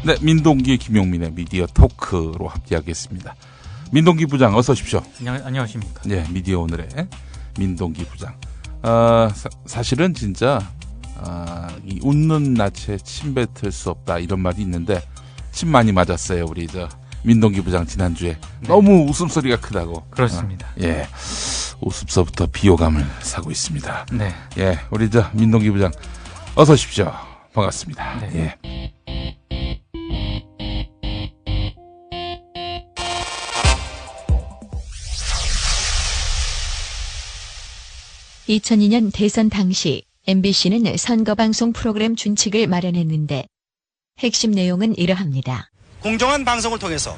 네, 민동기 김용민의 미디어 토크로 함께하겠습니다. 민동기 부장 어서 오십시오. 안녕하십니까. 네, 미디어 오늘의 민동기 부장. 사실은 진짜 이 웃는 낯에 침 뱉을 수 없다 이런 말이 있는데 침 많이 맞았어요. 우리 민동기 부장 지난주에 너무 웃음소리가 크다고. 그렇습니다. 예, 웃음서부터 비호감을 사고 있습니다. 네. 예, 우리 민동기 부장 어서 오십시오. 반갑습니다. 네. 예. 2002년 대선 당시 MBC는 선거방송 프로그램 준칙을 마련했는데 핵심 내용은 이러합니다. 공정한 방송을 통해서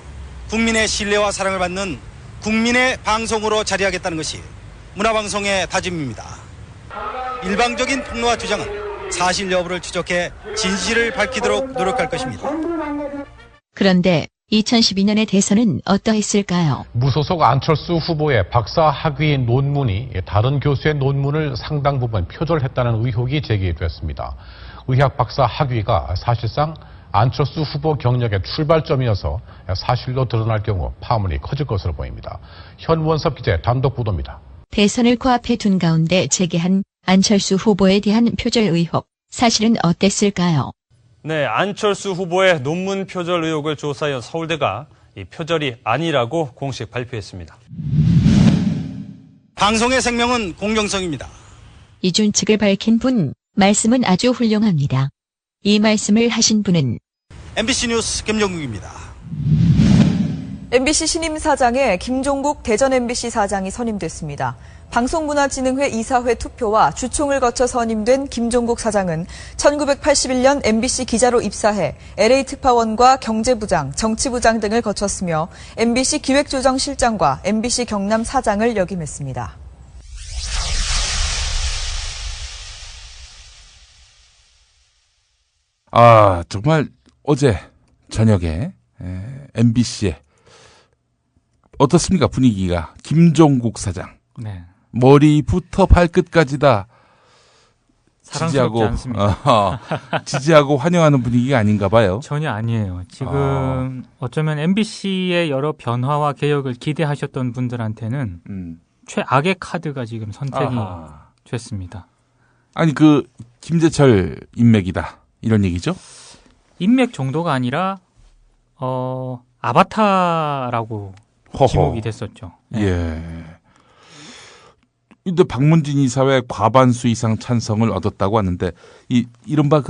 국민의 신뢰와 사랑을 받는 국민의 방송으로 자리하겠다는 것이 문화방송의 다짐입니다. 일방적인 폭로와 주장은 사실 여부를 추적해 진실을 밝히도록 노력할 것입니다. 그런데 2012년의 대선은 어떠했을까요? 무소속 안철수 후보의 박사 학위 논문이 다른 교수의 논문을 상당 부분 표절했다는 의혹이 제기됐습니다. 의학 박사 학위가 사실상 안철수 후보 경력의 출발점이어서 사실로 드러날 경우 파문이 커질 것으로 보입니다. 현원섭 기자의 단독 보도입니다. 대선을 코앞에 둔 가운데 제기한 안철수 후보에 대한 표절 의혹, 사실은 어땠을까요? 네, 안철수 후보의 논문 표절 의혹을 조사한 서울대가 이 표절이 아니라고 공식 발표했습니다. 방송의 생명은 공정성입니다. 이 준칙을 밝힌 분, 말씀은 아주 훌륭합니다. 이 말씀을 하신 분은 MBC 뉴스 김종국입니다. MBC 신임 사장에 김종국 대전 MBC 사장이 선임됐습니다. 방송문화진흥회 이사회 투표와 주총을 거쳐 선임된 김종국 사장은 1981년 MBC 기자로 입사해 LA 특파원과 경제부장, 정치부장 등을 거쳤으며 MBC 기획조정실장과 MBC 경남 사장을 역임했습니다. 정말 어제 저녁에 MBC에 어떻습니까? 분위기가. 김종국 사장. 네. 머리부터 발끝까지 다 사랑스럽지 않습니다. 지지하고 환영하는 분위기가 아닌가 봐요. 전혀 아니에요. 지금 어쩌면 MBC의 여러 변화와 개혁을 기대하셨던 분들한테는 최악의 카드가 지금 선택이 됐습니다. 아니 김재철 인맥이다 이런 얘기죠? 인맥 정도가 아니라 아바타라고 지목이 됐었죠. 네. 예. 근데 박문진 이사회 과반수 이상 찬성을 얻었다고 하는데 이른바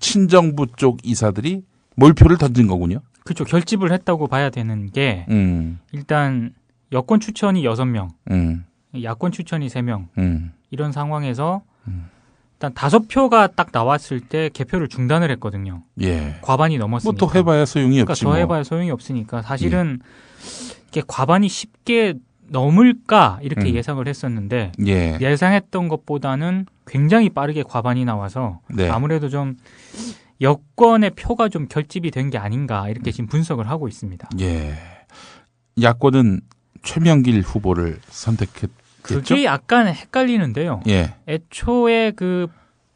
친정부 쪽 이사들이 몰표를 던진 거군요. 그렇죠. 결집을 했다고 봐야 되는 게 일단 여권 추천이 6명, 야권 추천이 3명 이런 상황에서 일단 5표가 딱 나왔을 때 개표를 중단을 했거든요. 예. 과반이 넘었으니까. 뭐 더 해봐야 소용이 없지. 더 해봐야 소용이 없으니까 사실은 이게 과반이 쉽게 넘을까 이렇게 예상을 했었는데 예상했던 것보다는 굉장히 빠르게 과반이 나와서 아무래도 좀 여권의 표가 좀 결집이 된 게 아닌가 이렇게 지금 분석을 하고 있습니다. 예. 야권은 최명길 후보를 선택했죠? 그게 약간 헷갈리는데요. 예. 애초에 그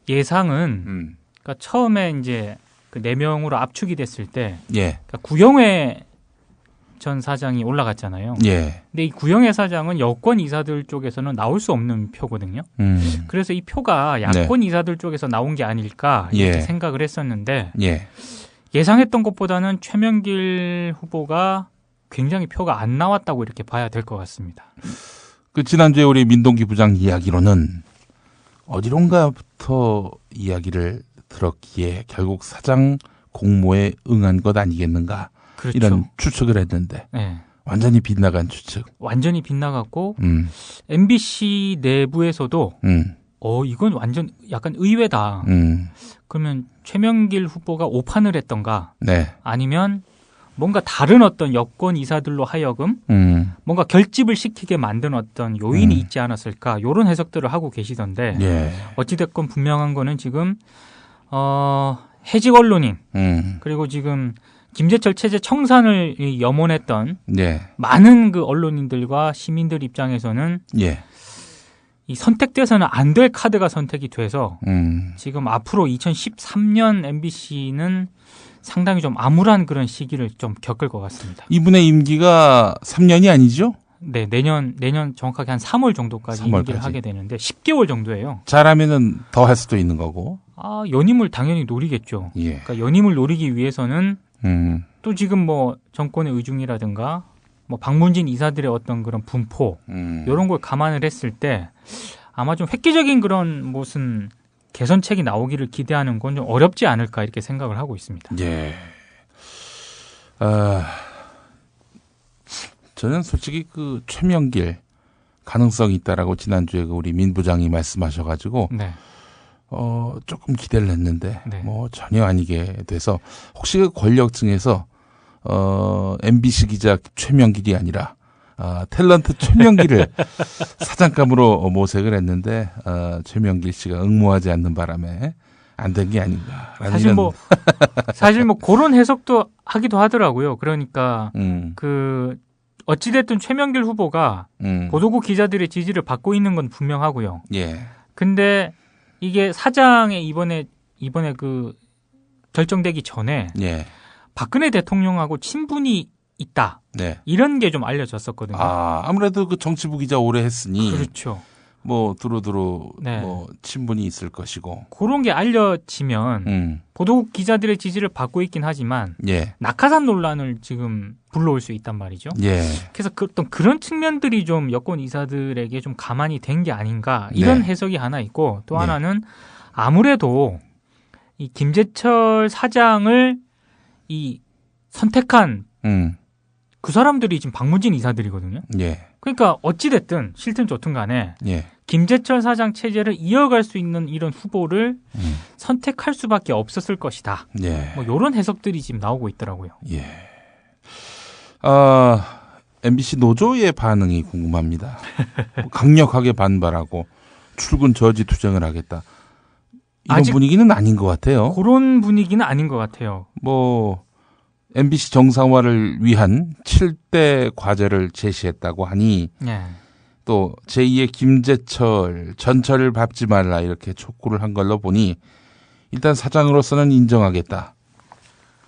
예상은 그러니까 처음에 이제 그 4명으로 압축이 됐을 때 그러니까 구영회 전 사장이 올라갔잖아요. 예. 근데 이 구영회 사장은 여권 이사들 쪽에서는 나올 수 없는 표거든요. 그래서 이 표가 야권 이사들 쪽에서 나온 게 아닐까 이렇게 생각을 했었는데 예상했던 것보다는 최명길 후보가 굉장히 표가 안 나왔다고 이렇게 봐야 될 것 같습니다. 지난주에 우리 민동기 부장 이야기로는 어디론가부터 이야기를 들었기에 결국 사장 공모에 응한 것 아니겠는가. 그렇죠. 이런 추측을 했는데 완전히 빗나간 추측. 완전히 빗나갔고 MBC 내부에서도 이건 완전 약간 의외다. 그러면 최명길 후보가 오판을 했던가 아니면 뭔가 다른 어떤 여권 이사들로 하여금 뭔가 결집을 시키게 만든 어떤 요인이 있지 않았을까 이런 해석들을 하고 계시던데 어찌됐건 분명한 거는 지금 해직 언론인 그리고 지금 김재철 체제 청산을 염원했던 많은 그 언론인들과 시민들 입장에서는 이 선택돼서는 안 될 카드가 선택이 돼서 지금 앞으로 2013년 MBC는 상당히 좀 암울한 그런 시기를 좀 겪을 것 같습니다. 이분의 임기가 3년이 아니죠? 네, 내년 정확하게 한 3월 정도까지 3월까지. 임기를 하게 되는데 10개월 정도예요. 잘하면은 더 할 수도 있는 거고. 연임을 당연히 노리겠죠. 예. 그러니까 연임을 노리기 위해서는 또 지금 뭐 정권의 의중이라든가 뭐 방문진 이사들의 어떤 그런 분포 이런 걸 감안을 했을 때 아마 좀 획기적인 그런 무슨 개선책이 나오기를 기대하는 건 좀 어렵지 않을까 이렇게 생각을 하고 있습니다. 예. 저는 솔직히 그 최명길 가능성이 있다라고 지난주에 우리 민 부장이 말씀하셔가지고 네. 조금 기대를 했는데 네. 뭐 전혀 아니게 돼서 혹시 그 권력층에서 MBC 기자 최명길이 아니라 탤런트 최명길을 사장감으로 모색을 했는데 최명길 씨가 응모하지 않는 바람에 안 된 게 아닌가. 사실 뭐 그런 해석도 하기도 하더라고요. 그러니까 그 어찌됐든 최명길 후보가 보도국 기자들의 지지를 받고 있는 건 분명하고요. 예. 근데 이게 사장의 이번에 그 결정되기 전에 예. 박근혜 대통령하고 친분이 있다. 네. 이런 게 좀 알려졌었거든요. 아무래도 그 정치부 기자 오래 했으니. 그렇죠. 뭐 두루두루 네. 뭐 친분이 있을 것이고. 그런 게 알려지면 보도국 기자들의 지지를 받고 있긴 하지만 예. 낙하산 논란을 지금 불러올 수 있단 말이죠. 예. 그래서 어떤 그런 측면들이 좀 여권 이사들에게 좀 가만히 된 게 아닌가 이런 네. 해석이 하나 있고 또 네. 하나는 아무래도 이 김재철 사장을 이 선택한 그 사람들이 지금 방문진 이사들이거든요. 예. 그러니까 어찌됐든 싫든 좋든 간에 예. 김재철 사장 체제를 이어갈 수 있는 이런 후보를 선택할 수밖에 없었을 것이다. 예. 뭐 이런 해석들이 지금 나오고 있더라고요. 예. MBC 노조의 반응이 궁금합니다. 강력하게 반발하고 출근 저지 투쟁을 하겠다. 이런 분위기는 아닌 것 같아요. 그런 분위기는 아닌 것 같아요. 뭐 MBC 정상화를 위한 7대 과제를 제시했다고 하니 네. 또 제2의 김재철 전철을 밟지 말라 이렇게 촉구를 한 걸로 보니 일단 사장으로서는 인정하겠다.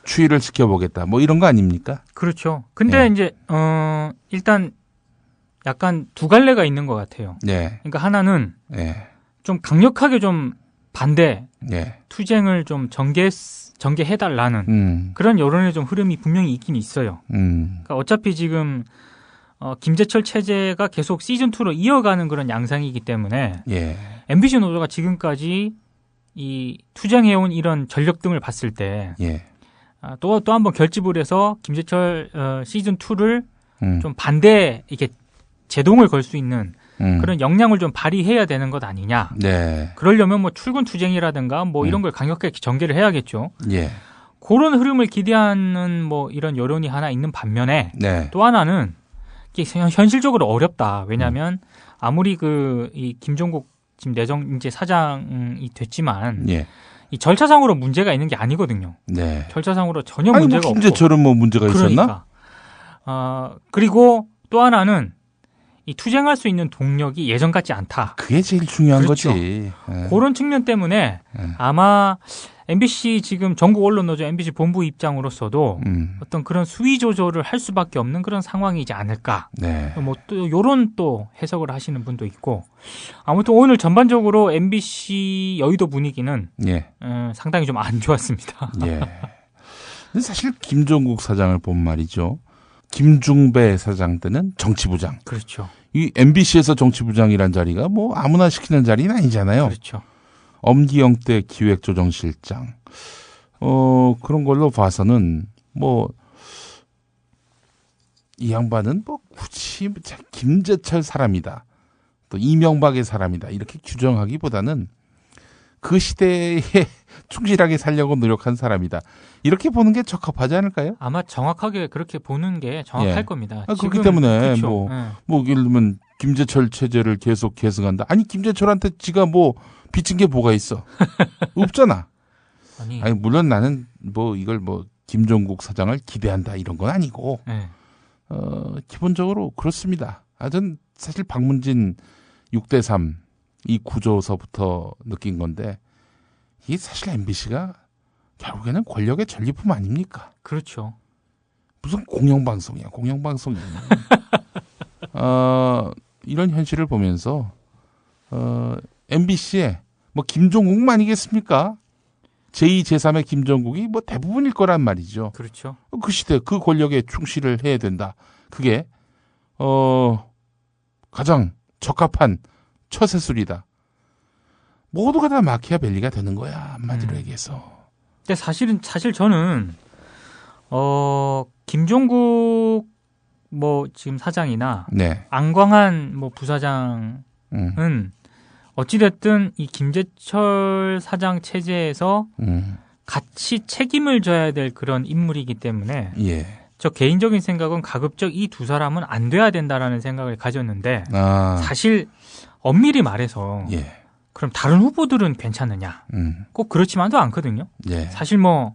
추이를 지켜보겠다. 뭐 이런 거 아닙니까? 그렇죠. 근데 이제 일단 약간 두 갈래가 있는 것 같아요. 네. 그러니까 하나는 좀 강력하게 좀 반대 투쟁을 좀 전개해달라는 그런 여론의 좀 흐름이 분명히 있긴 있어요. 그러니까 어차피 지금 김재철 체제가 계속 시즌2로 이어가는 그런 양상이기 때문에 MBC 노조가 지금까지 이 투쟁해온 이런 전력 등을 봤을 때 또 한 번 결집을 해서 김재철 시즌2를 좀 반대 이렇게 제동을 걸 수 있는 그런 역량을 좀 발휘해야 되는 것 아니냐. 그러려면 뭐 출근 투쟁이라든가 뭐 이런 걸 강력하게 전개를 해야겠죠. 그런 흐름을 기대하는 뭐 이런 여론이 하나 있는 반면에 또 하나는 이게 현실적으로 어렵다. 왜냐하면 아무리 이 김종국 지금 내정인재 사장이 됐지만 이 절차상으로 문제가 있는 게 아니거든요. 절차상으로 전혀 문제가 없고. 김재철은 뭐 문제가 있었나? 그리고 또 하나는 이 투쟁할 수 있는 동력이 예전 같지 않다. 그게 제일 중요한 그렇죠. 거지. 그런 측면 때문에 아마 MBC 지금 전국 언론노조 MBC 본부 입장으로서도 어떤 그런 수위 조절을 할 수밖에 없는 그런 상황이지 않을까. 뭐 또 요런 또 해석을 하시는 분도 있고. 아무튼 오늘 전반적으로 MBC 여의도 분위기는 상당히 좀 안 좋았습니다. 근데 사실 김종국 사장을 본 말이죠. 김중배 사장 때는 정치부장. 그렇죠. 이 MBC에서 정치부장이란 자리가 뭐 아무나 시키는 자리는 아니잖아요. 그렇죠. 엄기영 때 기획조정실장. 그런 걸로 봐서는 뭐 이 양반은 뭐 굳이 김재철 사람이다. 또 이명박의 사람이다. 이렇게 규정하기보다는 그 시대에 충실하게 살려고 노력한 사람이다. 이렇게 보는 게 적합하지 않을까요? 아마 정확하게 그렇게 보는 게 정확할 겁니다. 그렇기 때문에 그렇죠. 뭐 예를 들면 김재철 체제를 계속 계승한다. 아니 김재철한테 지가 뭐 빚진 게 뭐가 있어? 없잖아. 아니 물론 나는 뭐 이걸 뭐 김종국 사장을 기대한다 이런 건 아니고 기본적으로 그렇습니다. 전 사실 박문진 6대3 이 구조서부터 느낀 건데 이게 사실 MBC가 결국에는 권력의 전리품 아닙니까? 그렇죠. 무슨 공영방송이야, 공영방송이. 이런 현실을 보면서 MBC에 뭐 김종국만이겠습니까? 제2, 제3의 김종국이 뭐 대부분일 거란 말이죠. 그렇죠. 그 시대 그 권력에 충실을 해야 된다. 그게 가장 적합한 처세술이다. 모두가 다 마키아벨리가 되는 거야, 한마디로 얘기해서. 근데 사실 저는 김종국 뭐 지금 사장이나 네. 안광한 뭐 부사장은 어찌됐든 이 김재철 사장 체제에서 같이 책임을 져야 될 그런 인물이기 때문에 예. 저 개인적인 생각은 가급적 이 두 사람은 안 돼야 된다라는 생각을 가졌는데 사실 엄밀히 말해서 예. 그럼 다른 후보들은 괜찮느냐? 꼭 그렇지만도 않거든요. 예. 사실 뭐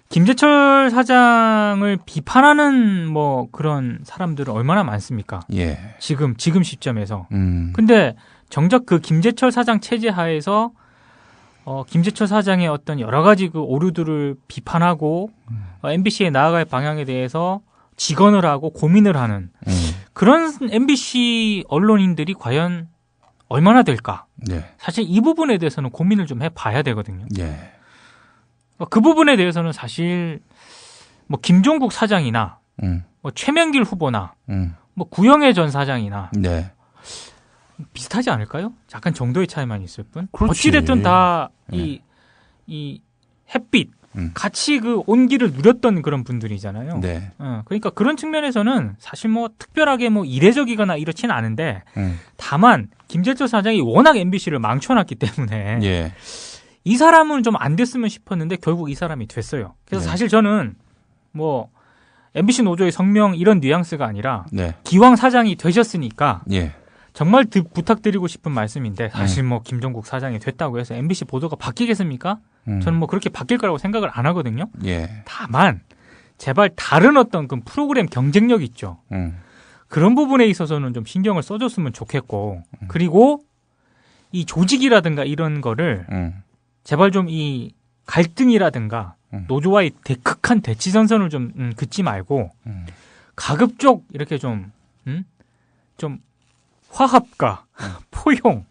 김재철 사장을 비판하는 뭐 그런 사람들은 얼마나 많습니까? 예. 지금 시점에서. 근데 정작 그 김재철 사장 체제 하에서 김재철 사장의 어떤 여러 가지 그 오류들을 비판하고 MBC에 나아갈 방향에 대해서 직언을 하고 고민을 하는 그런 MBC 언론인들이 과연 얼마나 될까? 예. 사실 이 부분에 대해서는 고민을 좀 해봐야 되거든요. 예. 그 부분에 대해서는 사실 뭐 김종국 사장이나 뭐 최명길 후보나 뭐 구영애 전 사장이나 네. 비슷하지 않을까요? 약간 정도의 차이만 있을 뿐. 그렇지. 어찌됐든 다 이 햇빛 같이 그 온기를 누렸던 그런 분들이잖아요. 네. 그러니까 그런 측면에서는 사실 뭐 특별하게 뭐 이례적이거나 이렇지는 않은데 다만 김재철 사장이 워낙 MBC를 망쳐놨기 때문에 예. 이 사람은 좀 안 됐으면 싶었는데 결국 이 사람이 됐어요. 그래서 네. 사실 저는 뭐 MBC 노조의 성명 이런 뉘앙스가 아니라 네. 기왕 사장이 되셨으니까 예. 정말 부탁드리고 싶은 말씀인데 사실 뭐 김종국 사장이 됐다고 해서 MBC 보도가 바뀌겠습니까? 저는 뭐 그렇게 바뀔 거라고 생각을 안 하거든요. 예. 다만 제발 다른 어떤 그 프로그램 경쟁력 있죠. 그런 부분에 있어서는 좀 신경을 써줬으면 좋겠고 그리고 이 조직이라든가 이런 거를 제발 좀 이 갈등이라든가 노조와의 극한 대치선선을 좀 긋지 말고 가급적 이렇게 좀 화합과 포용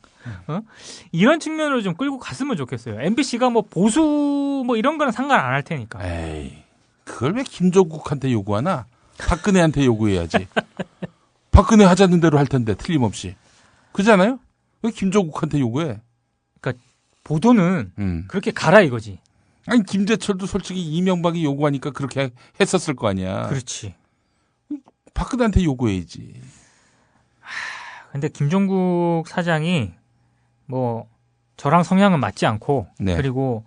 이런 측면으로 좀 끌고 갔으면 좋겠어요. MBC가 뭐 보수 뭐 이런 거는 상관 안 할 테니까. 에이, 그걸 왜 김종국한테 요구하나? 박근혜한테 요구해야지. 박근혜 하자는 대로 할 텐데 틀림없이. 그렇잖아요? 왜 김종국한테 요구해? 그러니까 보도는 그렇게 가라 이거지. 아니 김재철도 솔직히 이명박이 요구하니까 그렇게 했었을 거 아니야. 그렇지. 박근혜한테 요구해야지. 근데 김종국 사장이 뭐 저랑 성향은 맞지 않고 네. 그리고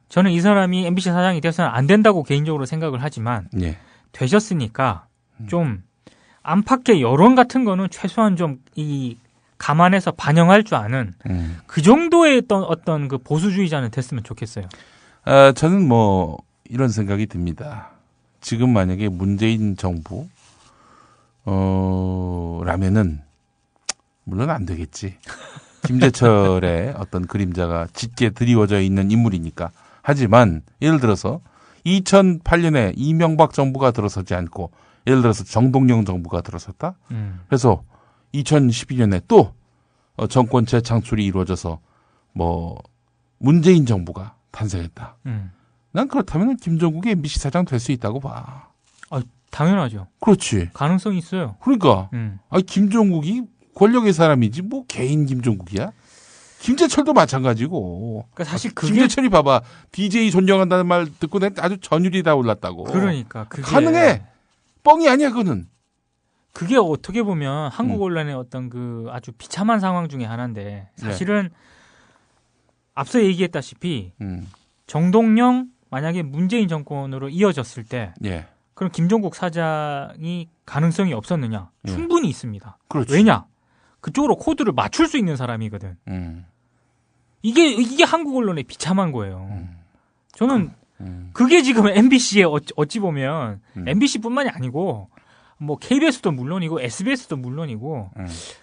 저는 이 사람이 MBC 사장이 돼서는 안 된다고 개인적으로 생각을 하지만 예. 되셨으니까 좀 안팎의 여론 같은 거는 최소한 좀 이 감안해서 반영할 줄 아는 그 정도의 어떤 그 보수주의자는 됐으면 좋겠어요. 저는 뭐 이런 생각이 듭니다. 지금 만약에 문재인 정부 라면은 물론 안 되겠지. 김재철의 어떤 그림자가 짙게 드리워져 있는 인물이니까. 하지만 예를 들어서 2008년에 이명박 정부가 들어서지 않고 예를 들어서 정동영 정부가 들어섰다. 그래서 2012년에 또 정권 재창출이 이루어져서 뭐 문재인 정부가 탄생했다. 난 그렇다면 김종국이 MBC 사장 될 수 있다고 봐. 당연하죠. 그렇지. 가능성이 있어요. 그러니까 김종국이 권력의 사람이지 뭐 개인 김종국이야? 김재철도 마찬가지고. 그러니까 사실 그게 김재철이 봐봐. DJ 존경한다는 말 듣고 내가 아주 전율이 다 올랐다고. 그러니까 그게 가능해. 뻥이 아니야 그거는. 그게 어떻게 보면 한국 언론의 어떤 그 아주 비참한 상황 중에 하나인데 사실은 앞서 얘기했다시피 정동영 만약에 문재인 정권으로 이어졌을 때 그럼 김종국 사장이 가능성이 없었느냐? 충분히 있습니다. 그렇지. 왜냐? 그쪽으로 코드를 맞출 수 있는 사람이거든. 이게 한국 언론의 비참한 거예요. 저는 그게 지금 MBC에 어찌 보면 MBC뿐만이 아니고 뭐 KBS도 물론이고 SBS도 물론이고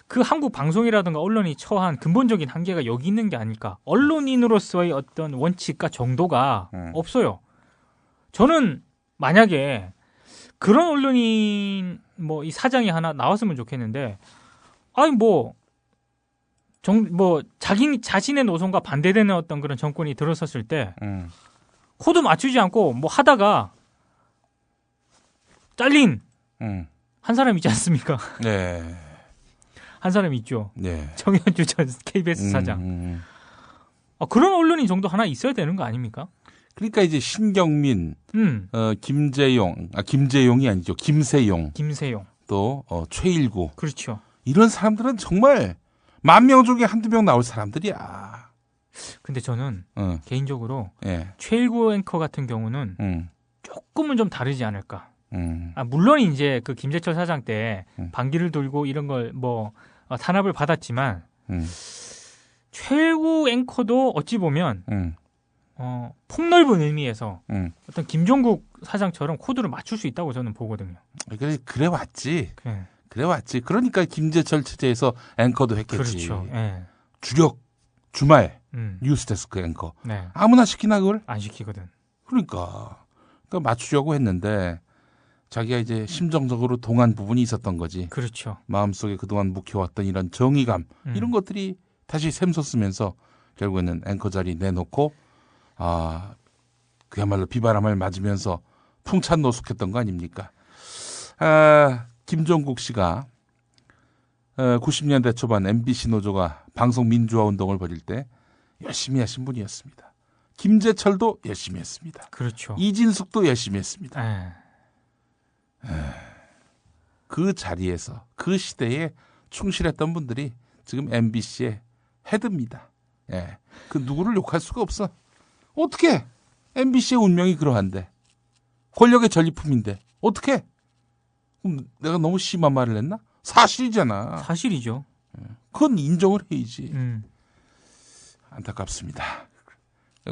그 한국 방송이라든가 언론이 처한 근본적인 한계가 여기 있는 게 아닐까. 언론인으로서의 어떤 원칙과 정도가 없어요. 저는 만약에 그런 언론인 뭐 이 사장이 하나 나왔으면 좋겠는데, 아니 뭐 자신의 노선과 반대되는 어떤 그런 정권이 들어섰을 때 코드 맞추지 않고 뭐 하다가 잘린 한 사람 있지 않습니까? 네. 한 사람 있죠. 네. 정현주 전 KBS 사장. 그런 언론인 정도 하나 있어야 되는 거 아닙니까? 그러니까 이제 신경민, 김재용이 아니죠. 김세용. 또 최일구. 그렇죠. 이런 사람들은 정말 10,000명 중에 한두 명 나올 사람들이야. 근데 저는 개인적으로 최일구 앵커 같은 경우는 조금은 좀 다르지 않을까. 물론 이제 그 김재철 사장 때 반기를 돌고 이런 걸 뭐 탄압을 받았지만 최일구 앵커도 어찌 보면 폭넓은 의미에서 어떤 김종국 사장처럼 코드를 맞출 수 있다고 저는 보거든요. 그래 왔지. 그래 왔지. 그러니까 김재철 체제에서 앵커도 했겠지. 그렇죠. 주력 주말 뉴스데스크 앵커. 네. 아무나 시키나 그걸? 안 시키거든. 그러니까 맞추려고 했는데 자기가 이제 심정적으로 동한 부분이 있었던 거지. 그렇죠. 마음속에 그동안 묵혀왔던 이런 정의감 이런 것들이 다시 샘솟으면서 결국에는 앵커 자리 내놓고 그야말로 비바람을 맞으면서 풍찬 노숙했던 거 아닙니까? 김종국 씨가 90년대 초반 MBC 노조가 방송 민주화 운동을 벌일 때 열심히 하신 분이었습니다. 김재철도 열심히 했습니다. 그렇죠. 이진숙도 열심히 했습니다. 그 자리에서 그 시대에 충실했던 분들이 지금 MBC의 헤드입니다. 그 누구를 욕할 수가 없어. 어떻게? MBC의 운명이 그러한데 권력의 전리품인데 어떻게? 그럼 내가 너무 심한 말을 했나? 사실이잖아. 사실이죠. 그건 인정을 해야지. 안타깝습니다.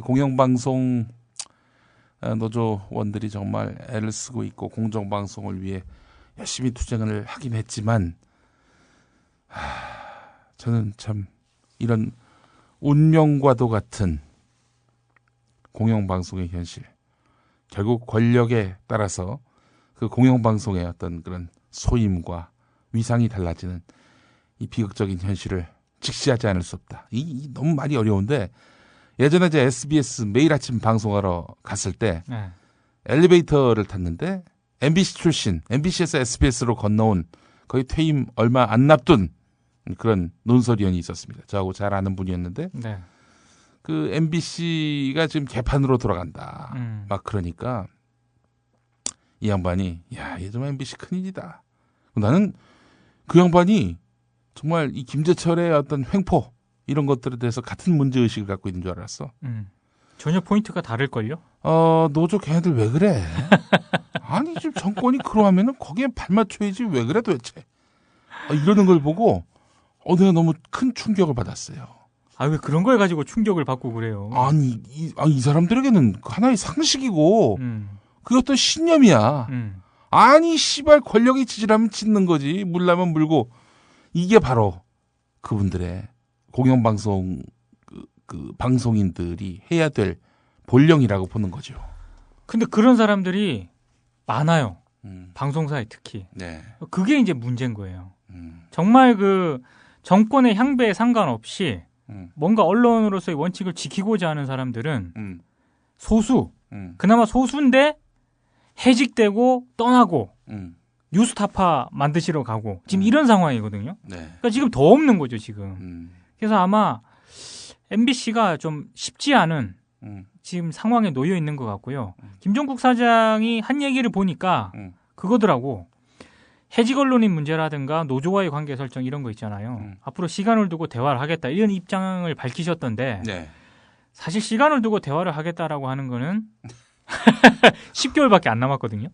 공영방송 노조원들이 정말 애를 쓰고 있고 공정방송을 위해 열심히 투쟁을 하긴 했지만 저는 참 이런 운명과도 같은 공영방송의 현실, 결국 권력에 따라서 그 공영방송의 어떤 그런 소임과 위상이 달라지는 이 비극적인 현실을 직시하지 않을 수 없다. 이 너무 말이 어려운데 예전에 이제 SBS 매일 아침 방송하러 갔을 때 엘리베이터를 탔는데 MBC 출신, MBC에서 SBS로 건너온 거의 퇴임 얼마 안 납둔 그런 논설위원이 있었습니다. 저하고 잘 아는 분이었는데 그 MBC가 지금 개판으로 돌아간다. 막 그러니까 이 양반이 얘 좀 MBC 큰일이다. 나는 그 양반이 정말 이 김재철의 어떤 횡포 이런 것들에 대해서 같은 문제의식을 갖고 있는 줄 알았어. 전혀 포인트가 다를걸요? 노조 걔네들 왜 그래? 아니 지금 정권이 그러하면은 거기에 발맞춰야지 왜 그래 도대체? 이러는 걸 보고 내가 너무 큰 충격을 받았어요. 왜 그런 걸 가지고 충격을 받고 그래요? 아니 이 사람들에게는 하나의 상식이고 그게 어떤 신념이야. 아니 씨발 권력이 지지라면 짓는 거지. 물라면 물고. 이게 바로 그분들의 공영방송 그 방송인들이 해야 될 본령이라고 보는 거죠. 근데 그런 사람들이 많아요. 방송사에 특히. 그게 이제 문제인 거예요. 정말 그 정권의 향배에 상관없이 뭔가 언론으로서의 원칙을 지키고자 하는 사람들은 소수. 그나마 소수인데 해직되고 떠나고 뉴스타파 만드시러 가고 지금 이런 상황이거든요. 그러니까 지금 더 없는 거죠 지금. 그래서 아마 MBC가 좀 쉽지 않은 지금 상황에 놓여 있는 것 같고요. 김종국 사장이 한 얘기를 보니까 그거더라고. 해직 언론인 문제라든가 노조와의 관계 설정 이런 거 있잖아요. 앞으로 시간을 두고 대화를 하겠다 이런 입장을 밝히셨던데 사실 시간을 두고 대화를 하겠다라고 하는 거는 10개월밖에 안 남았거든요.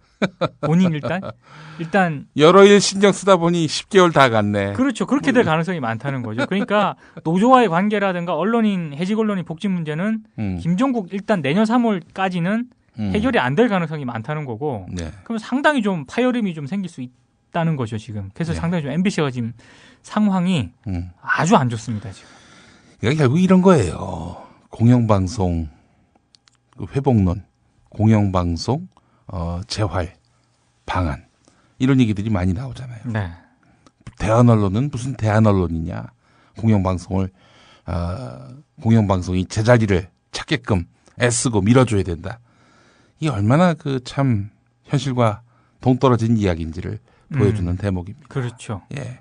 본인 일단 여러 일 신경 쓰다 보니 10개월 다 갔네. 그렇죠. 그렇게 될 가능성이 많다는 거죠. 그러니까 노조와의 관계라든가 해직 언론인 복직 문제는 김종국 일단 내년 3월까지는 해결이 안 될 가능성이 많다는 거고 그러면 상당히 좀 파열음이 좀 생길 수 없다는 거죠, 지금. 그래서 상당히 좀 MBC가 지금 상황이 아주 안 좋습니다, 지금. 이게 결국 이런 거예요. 공영방송 회복론, 공영방송 재활 방안 이런 얘기들이 많이 나오잖아요. 네. 대한언론은 무슨 대한언론이냐? 공영방송이 제자리를 찾게끔 애쓰고 밀어줘야 된다. 이게 얼마나 그 참 현실과 동떨어진 이야기인지를 보여주는 대목입니다. 그렇죠. 예.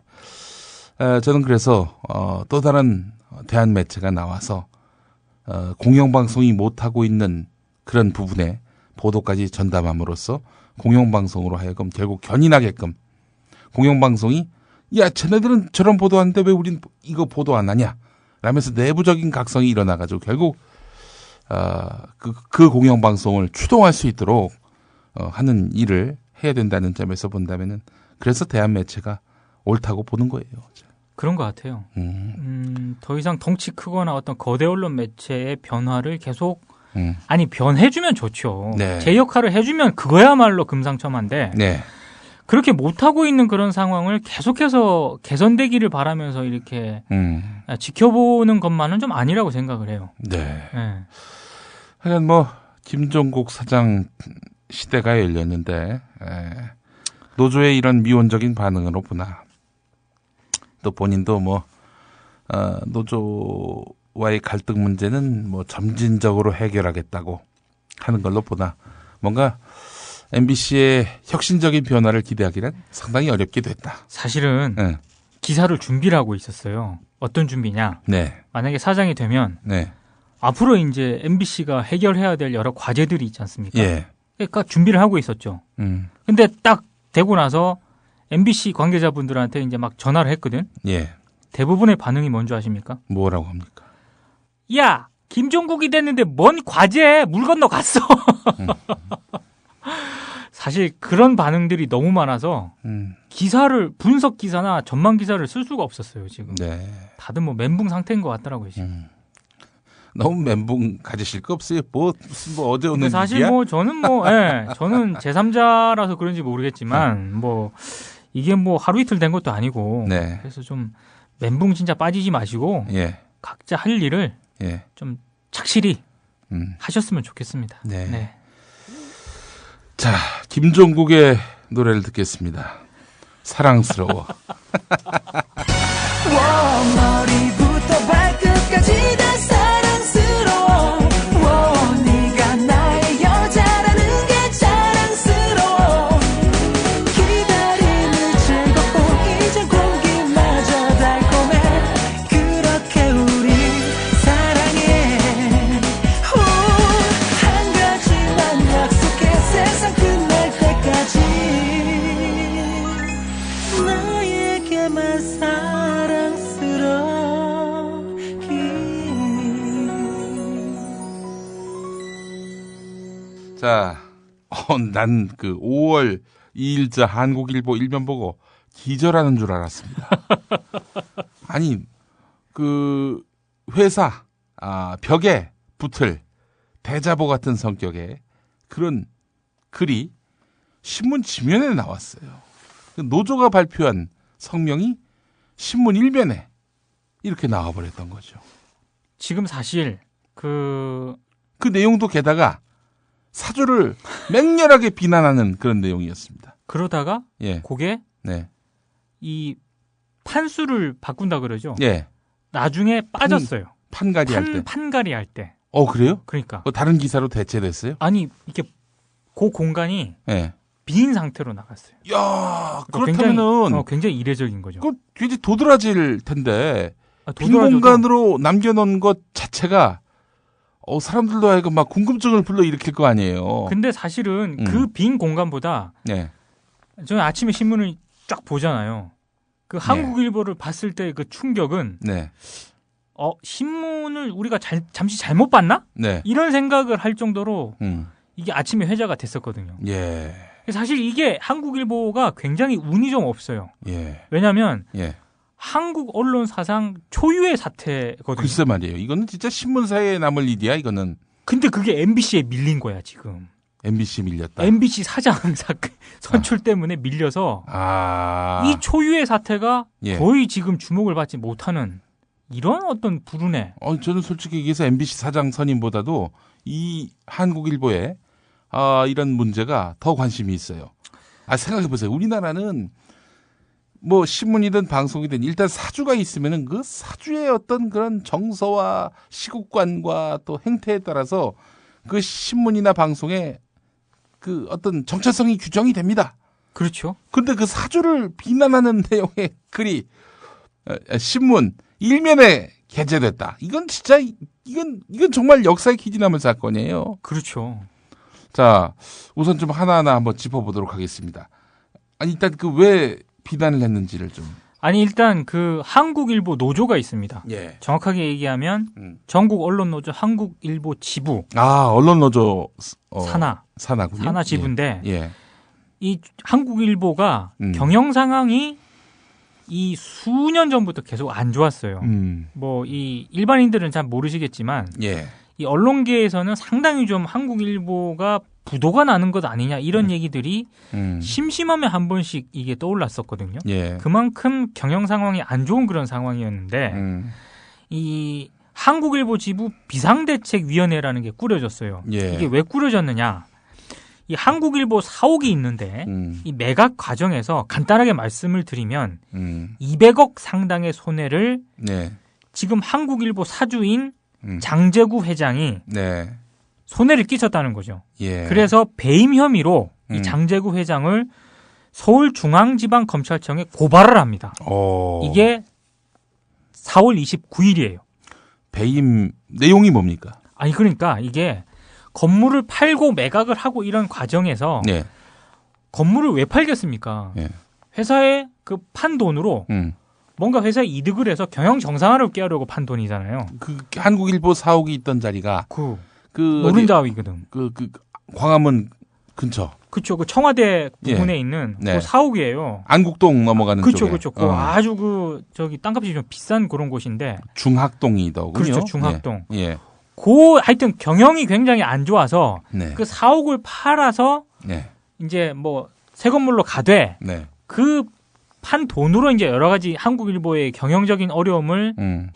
저는 그래서 또 다른 대한 매체가 나와서 공영방송이 못하고 있는 그런 부분에 보도까지 전담함으로써 공영방송으로 하여금 결국 견인하게끔 공영방송이 야 쟤네들은 저런 보도하는데 왜 우린 이거 보도 안 하냐 라면서 내부적인 각성이 일어나가지고 결국 그 공영방송을 추동할 수 있도록 하는 일을 해야 된다는 점에서 본다면은 그래서 대한매체가 옳다고 보는 거예요. 그런 것 같아요. 더 이상 덩치 크거나 어떤 거대 언론 매체의 변화를 계속 아니 변해주면 좋죠. 네. 제 역할을 해주면 그거야말로 금상첨화인데 네. 그렇게 못하고 있는 그런 상황을 계속해서 개선되기를 바라면서 이렇게 지켜보는 것만은 좀 아니라고 생각을 해요. 네. 네. 하여간 뭐 김종국 사장 시대가 열렸는데 노조의 이런 미온적인 반응으로 보나 또 본인도 뭐 노조와의 갈등 문제는 뭐 점진적으로 해결하겠다고 하는 걸로 보나 뭔가 MBC의 혁신적인 변화를 기대하기는 상당히 어렵기도 했다. 사실은 기사를 준비를 하고 있었어요. 어떤 준비냐? 네. 만약에 사장이 되면 네. 앞으로 이제 MBC가 해결해야 될 여러 과제들이 있지 않습니까? 예. 그러니까 준비를 하고 있었죠. 근데 딱 되고 나서 MBC 관계자분들한테 이제 막 전화를 했거든. 예. 대부분의 반응이 뭔지 아십니까? 뭐라고 합니까? 야, 김종국이 됐는데 뭔 과제 물 건너 갔어. 사실 그런 반응들이 너무 많아서 기사를 분석 기사나 전망 기사를 쓸 수가 없었어요 지금. 네. 다들 뭐 멘붕 상태인 것 같더라고요 지금. 너무 멘붕 가지실 거 없어요. 뭐 어제 오는 사실 일이야? 뭐 저는 저는 제3자라서 그런지 모르겠지만 뭐 이게 뭐 하루 이틀 된 것도 아니고 네. 그래서 좀 멘붕 진짜 빠지지 마시고 예. 각자 할 일을 예. 좀 착실히 하셨으면 좋겠습니다. 네. 네. 자, 김종국의 노래를 듣겠습니다. 사랑스러워. 머리부터 발끝까지 다 사랑스러워. 네가 나의 여자라는 게 자랑스러워. 기다림을 즐겁고 이제 공기마저 달콤해. 그렇게 우리 사랑해. 한 가지만 약속해. 세상 끝날 때까지 나에게만 자, 난 그 5월 2일자 한국일보 일면 보고 기절하는 줄 알았습니다. 아니, 그 회사 벽에 붙을 대자보 같은 성격의 그런 글이 신문 지면에 나왔어요. 노조가 발표한 성명이 신문 1면에 이렇게 나와버렸던 거죠. 지금 사실 그 내용도 게다가 사주를 맹렬하게 비난하는 그런 내용이었습니다. 그러다가 예. 그게 네. 이 판수를 바꾼다 그러죠. 예. 나중에 빠졌어요. 판가리 할 때. 판가리 할 때. 그래요? 그러니까. 다른 기사로 대체됐어요? 아니 이렇게 그 공간이 예. 빈 상태로 나갔어요. 야, 그렇다면은 굉장히 이례적인 거죠. 그 굉장히 도드라질 텐데 빈 도드라져도 공간으로 남겨놓은 것 자체가 사람들도 하여금 막 궁금증을 불러일으킬 거 아니에요. 근데 사실은 그 빈 공간보다 네. 저는 아침에 신문을 쫙 보잖아요. 그 한국일보를 봤을 때 그 충격은 네. 신문을 우리가 잠시 잘못 봤나? 네. 이런 생각을 할 정도로 이게 아침에 회자가 됐었거든요. 예. 사실 이게 한국일보가 굉장히 운이 좀 없어요. 예. 왜냐하면 예. 한국 언론 사상 초유의 사태거든요. 글쎄 말이에요. 이거는 진짜 신문사에 남을 일이야, 이거는. 근데 그게 MBC에 밀린 거야, 지금. MBC 밀렸다. MBC 사장 선출 때문에 밀려서 이 초유의 사태가 거의 지금 주목을 받지 못하는 이런 어떤 불운에. 저는 솔직히 얘기해서 MBC 사장 선임보다도 이 한국일보에 이런 문제가 더 관심이 있어요. 생각해보세요. 우리나라는 뭐 신문이든 방송이든 일단 사주가 있으면은 그 사주의 어떤 그런 정서와 시국관과 또 행태에 따라서 그 신문이나 방송에 그 어떤 정체성이 규정이 됩니다. 그렇죠. 그런데 그 사주를 비난하는 내용의 글이 신문 일면에 게재됐다. 이건 진짜 이건 정말 역사에 기진하는 사건이에요. 그렇죠. 자, 우선 좀 하나하나 한번 짚어보도록 하겠습니다. 일단 그 왜 비난을 했는지를 좀. 일단 그 한국일보 노조가 있습니다. 예. 정확하게 얘기하면 전국 언론 노조 한국일보 지부. 언론 노조 산하군요. 산하 지부인데 예. 이 한국일보가 경영 상황이 이 수년 전부터 계속 안 좋았어요. 뭐 이 일반인들은 잘 모르시겠지만 이 언론계에서는 상당히 좀 한국일보가 부도가 나는 것 아니냐 이런 얘기들이 심심하면 한 번씩 이게 떠올랐었거든요. 그만큼 경영 상황이 안 좋은 그런 상황이었는데 이 한국일보 지부 비상대책위원회라는 게 꾸려졌어요. 이게 왜 꾸려졌느냐? 이 한국일보 사옥이 있는데 이 매각 과정에서 간단하게 말씀을 드리면 200억 상당의 손해를 지금 한국일보 사주인 장제구 회장이 손해를 끼쳤다는 거죠. 그래서 배임 혐의로 이 장제구 회장을 서울중앙지방검찰청에 고발을 합니다. 이게 4월 29일이에요. 배임 내용이 뭡니까? 그러니까 이게 건물을 팔고 매각을 하고 이런 과정에서 건물을 왜 팔겠습니까? 회사에 그 판 돈으로 뭔가 회사에 이득을 해서 경영 정상화를 꾀하려고 판 돈이잖아요. 그 한국일보 사옥이 있던 자리가 노른자위거든. 그 광화문 근처. 그렇죠. 그 청와대 부근에 있는 그 사옥이에요. 안국동 넘어가는 쪽에. 그렇죠. 아주 저기 땅값이 좀 비싼 그런 곳인데. 중학동이더군요. 그렇죠. 중학동. 하여튼 경영이 굉장히 안 좋아서 그 사옥을 팔아서 이제 뭐 새 건물로 가되 그 판 돈으로 이제 여러 가지 한국일보의 경영적인 어려움을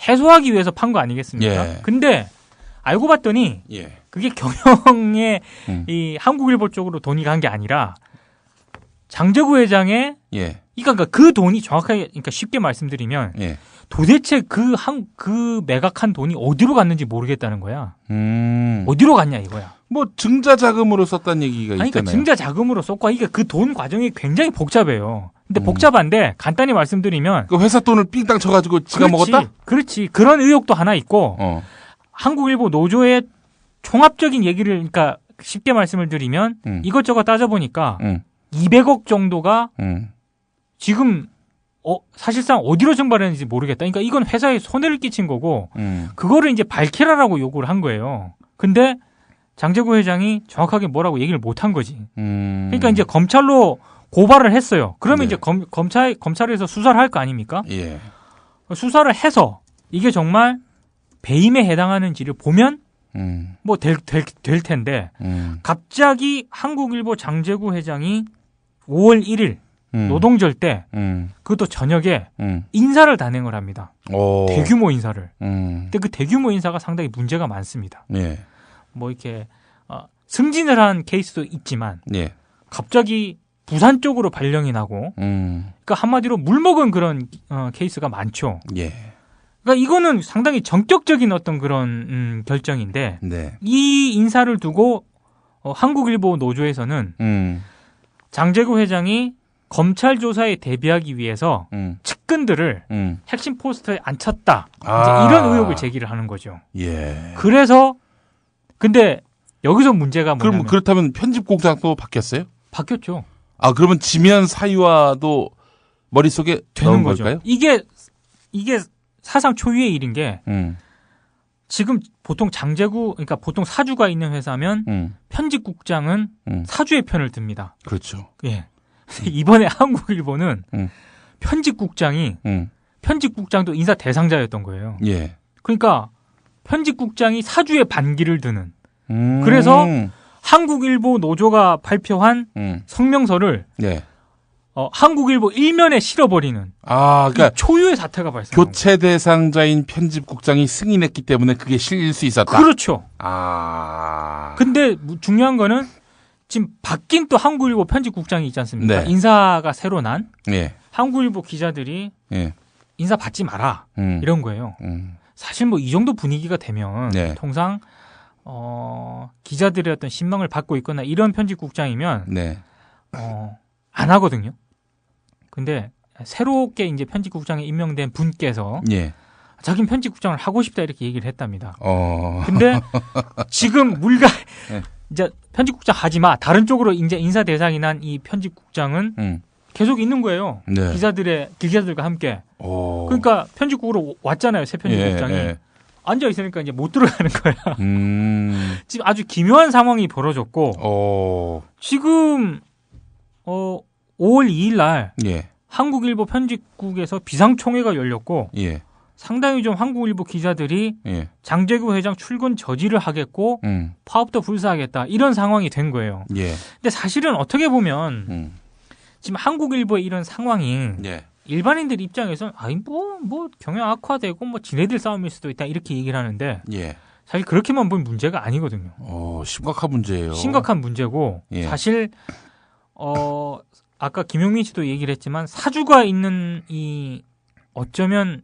해소하기 위해서 판 거 아니겠습니까? 근데 알고 봤더니 그게 경영에 이 한국일보 쪽으로 돈이 간 게 아니라 장제구 회장의 그러니까 그 돈이 정확하게 그러니까 쉽게 말씀드리면 도대체 그 매각한 돈이 어디로 갔는지 모르겠다는 거야. 어디로 갔냐 이거야. 뭐 증자 자금으로 썼다는 얘기가 있잖아요. 그러니까 증자 자금으로 썼고 이게 그 돈 과정이 굉장히 복잡해요. 근데 복잡한데 간단히 말씀드리면 그 회사 돈을 삥땅 쳐가지고 지가 먹었다? 그렇지. 그런 의혹도 하나 있고 한국일보 노조의 총합적인 얘기를 그러니까 쉽게 말씀을 드리면 이것저것 따져보니까 200억 정도가 지금 사실상 어디로 증발했는지 모르겠다. 그러니까 이건 회사에 손해를 끼친 거고 그거를 이제 밝히라라고 요구를 한 거예요. 근데 장제구 회장이 정확하게 뭐라고 얘기를 못 한 거지. 그러니까 이제 검찰로 고발을 했어요. 그러면 이제 검찰에서 수사를 할 거 아닙니까? 수사를 해서 이게 정말 배임에 해당하는지를 보면 뭐 될 텐데 갑자기 한국일보 장제구 회장이 5월 1일 노동절 때 그것도 저녁에 인사를 단행을 합니다. 대규모 인사를. 근데 그 대규모 인사가 상당히 문제가 많습니다. 뭐 이렇게 승진을 한 케이스도 있지만 갑자기 부산 쪽으로 발령이 나고 그러니까 한마디로 물먹은 그런 케이스가 많죠. 그러니까 이거는 상당히 전격적인 어떤 그런 결정인데 이 인사를 두고 한국일보 노조에서는 장제구 회장이 검찰 조사에 대비하기 위해서 측근들을 핵심 포스터에 앉혔다. 이제 이런 의혹을 제기를 하는 거죠. 그래서 근데 여기서 문제가 뭐냐면 그럼 그렇다면 편집국장도 바뀌었어요? 바뀌었죠. 그러면 지면 사유화도 머릿속에 되는 넣은 거죠. 걸까요? 이게 사상 초유의 일인 게 지금 보통 장제구 그러니까 보통 사주가 있는 회사면 편집국장은 사주의 편을 듭니다. 그렇죠. 이번에 한국일보는 편집국장이 편집국장도 인사 대상자였던 거예요. 그러니까 편집국장이 사주의 반기를 드는. 그래서 한국일보 노조가 발표한 성명서를 예. 한국일보 일면에 실어버리는 그러니까 초유의 사태가 발생. 교체 대상자인 편집국장이 승인했기 때문에 그게 실릴 수 있었다. 그렇죠. 근데 중요한 거는 지금 바뀐 또 한국일보 편집국장이 있지 않습니까? 네. 인사가 새로 난 예. 한국일보 기자들이 예. 인사 받지 마라 이런 거예요. 사실 뭐 이 정도 분위기가 되면 네. 통상 기자들의 어떤 신망을 받고 있거나 이런 편집국장이면 네. 안 하거든요. 근데 새롭게 이제 편집국장에 임명된 분께서 예. 자기는 편집국장을 하고 싶다 이렇게 얘기를 했답니다. 근데 지금 이제 편집국장 하지 마. 다른 쪽으로 이제 인사 대상이 난 이 편집국장은 계속 있는 거예요. 네. 기자들과 함께. 그러니까 편집국으로 왔잖아요. 새 편집국장이. 예. 앉아 있으니까 이제 못 들어가는 거야. 지금 아주 기묘한 상황이 벌어졌고 지금 5월 2일 날 예. 한국일보 편집국에서 비상총회가 열렸고 예. 상당히 좀 한국일보 기자들이 예. 장제구 회장 출근 저지를 하겠고 파업도 불사하겠다 이런 상황이 된 거예요. 예. 근데 사실은 어떻게 보면 지금 한국일보의 이런 상황이 예. 일반인들 입장에서는 뭐 경영 악화되고 뭐 지네들 싸움일 수도 있다 이렇게 얘기를 하는데 예. 사실 그렇게만 보면 문제가 아니거든요. 심각한 문제예요. 심각한 문제고 예. 사실 아까 김용민 씨도 얘기를 했지만 사주가 있는 이 어쩌면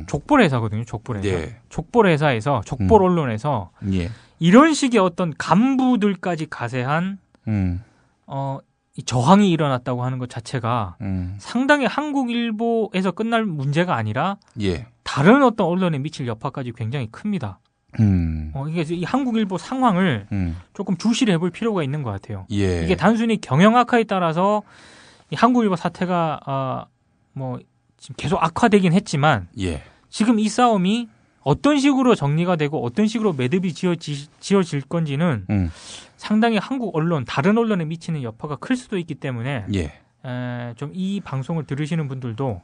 족벌 회사거든요. 족벌 회사. 예. 족벌 회사에서 족벌 언론에서 예. 이런 식의 어떤 간부들까지 가세한 이 저항이 일어났다고 하는 것 자체가 상당히 한국일보에서 끝날 문제가 아니라 예. 다른 어떤 언론에 미칠 여파까지 굉장히 큽니다. 이게 이 한국일보 상황을 조금 주시를 해볼 필요가 있는 것 같아요. 예. 이게 단순히 경영 악화에 따라서 이 한국일보 사태가 뭐 지금 계속 악화되긴 했지만 예. 지금 이 싸움이 어떤 식으로 정리가 되고 어떤 식으로 매듭이 지어질 건지는 상당히 한국 언론, 다른 언론에 미치는 여파가 클 수도 있기 때문에 예. 좀 이 방송을 들으시는 분들도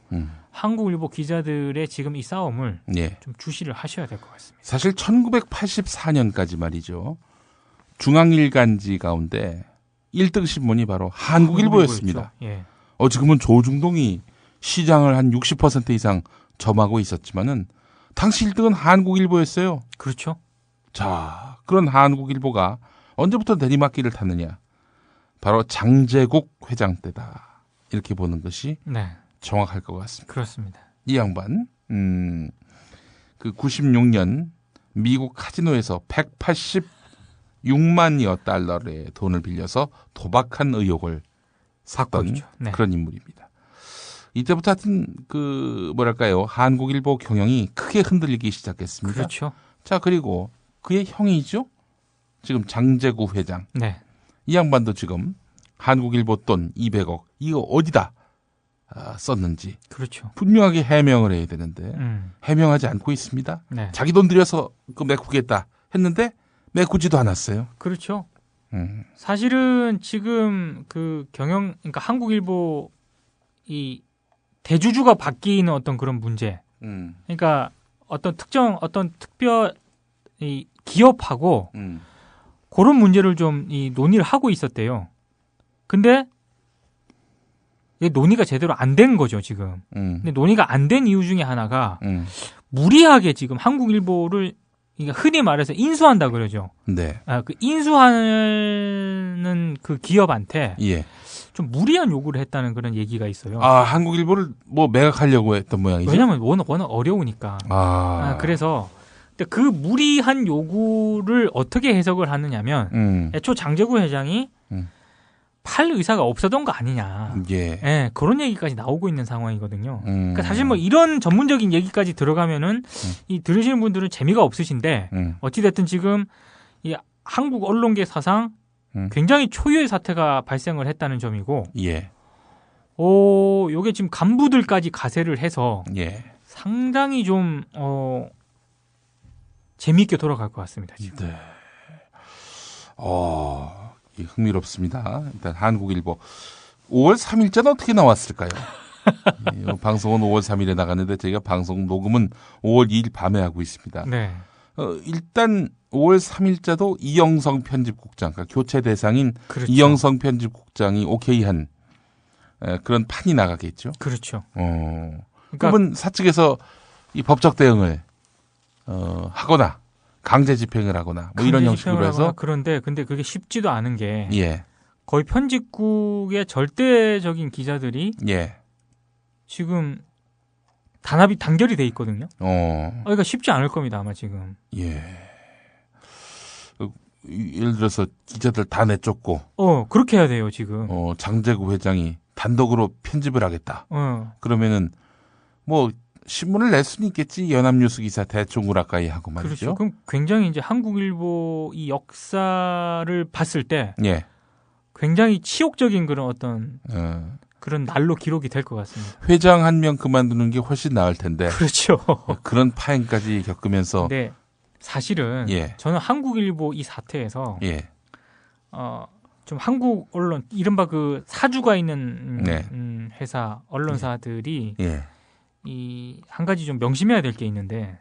한국일보 기자들의 지금 이 싸움을 예. 좀 주시를 하셔야 될 것 같습니다. 사실 1984년까지 말이죠. 중앙일간지 가운데 1등 신문이 바로 한국일보였습니다. 예. 지금은 조중동이 시장을 한 60% 이상 점하고 있었지만은 당시 1등은 한국일보였어요. 그렇죠. 자, 그런 한국일보가 언제부터 내리막길을 탔느냐? 바로 장제국 회장 때다. 이렇게 보는 것이 네. 정확할 것 같습니다. 그렇습니다. 이 양반, 그 96년 미국 카지노에서 186만여 달러의 돈을 빌려서 도박한 의혹을 샀던 네. 그런 인물입니다. 이때부터 하여튼 한국일보 경영이 크게 흔들리기 시작했습니다. 그렇죠. 자, 그리고 그의 형이죠. 지금 장제구 회장. 네. 이 양반도 지금 한국일보 돈 200억 이거 어디다 썼는지 그렇죠. 분명하게 해명을 해야 되는데 해명하지 않고 있습니다. 네. 자기 돈 들여서 메꾸겠다 했는데 메꾸지도 않았어요. 그렇죠. 사실은 지금 그러니까 한국일보 이 대주주가 바뀌는 어떤 그런 문제. 그러니까 어떤 특별 이 기업하고 그런 문제를 좀 이 논의를 하고 있었대요. 근데 이게 논의가 제대로 안 된 거죠, 지금. 근데 논의가 안 된 이유 중에 하나가 무리하게 지금 한국일보를 그러니까 흔히 말해서 인수한다 그러죠. 네. 그 인수하는 그 기업한테 예. 좀 무리한 요구를 했다는 그런 얘기가 있어요. 한국일보를 매각하려고 했던 모양이죠. 왜냐하면 워낙 어려우니까. 그래서 그 무리한 요구를 어떻게 해석을 하느냐면 애초 장제구 회장이 팔 의사가 없었던 거 아니냐. 예. 그런 얘기까지 나오고 있는 상황이거든요. 그러니까 사실 뭐 이런 전문적인 얘기까지 들어가면은 이 들으시는 분들은 재미가 없으신데 어찌됐든 지금 이 한국 언론계 사상 굉장히 초유의 사태가 발생을 했다는 점이고, 예. 요게 지금 간부들까지 가세를 해서 예. 상당히 좀 재미있게 돌아갈 것 같습니다. 지금. 네. 흥미롭습니다. 일단 한국일보 5월 3일자는 어떻게 나왔을까요? 방송은 5월 3일에 나갔는데 저희가 방송 녹음은 5월 2일 밤에 하고 있습니다. 네. 일단 5월 3일자도 이영성 편집국장, 그러니까 교체 대상인 그렇죠. 이영성 편집국장이 오케이한 그런 판이 나가겠죠. 그렇죠. 그러니까 그러면 사측에서 이 법적 대응을 하거나 강제 집행을 하거나 뭐 이런 형식으로 해서 그런데 근데 그게 쉽지도 않은 게 예. 거의 편집국의 절대적인 기자들이 예. 지금 단결이 돼 있거든요. 그러니까 쉽지 않을 겁니다, 아마 지금. 예. 예를 들어서 기자들 다 내쫓고. 그렇게 해야 돼요, 지금. 장제구 회장이 단독으로 편집을 하겠다. 그러면은 뭐 신문을 낼 수는 있겠지. 연합뉴스 기사 대충 우라카이 하고 말이죠. 그렇죠. 그럼 굉장히 이제 한국일보 이 역사를 봤을 때 예. 굉장히 치욕적인 그런 어떤 그런 날로 기록이 될 것 같습니다. 회장 한 명 그만두는 게 훨씬 나을 텐데. 그렇죠. 그런 파행까지 겪으면서. 네. 사실은 예. 저는 한국일보 이 사태에서 예. 좀 한국 언론 이른바 그 사주가 있는 네. 회사 언론사들이 예. 이 한 가지 좀 명심해야 될 게 있는데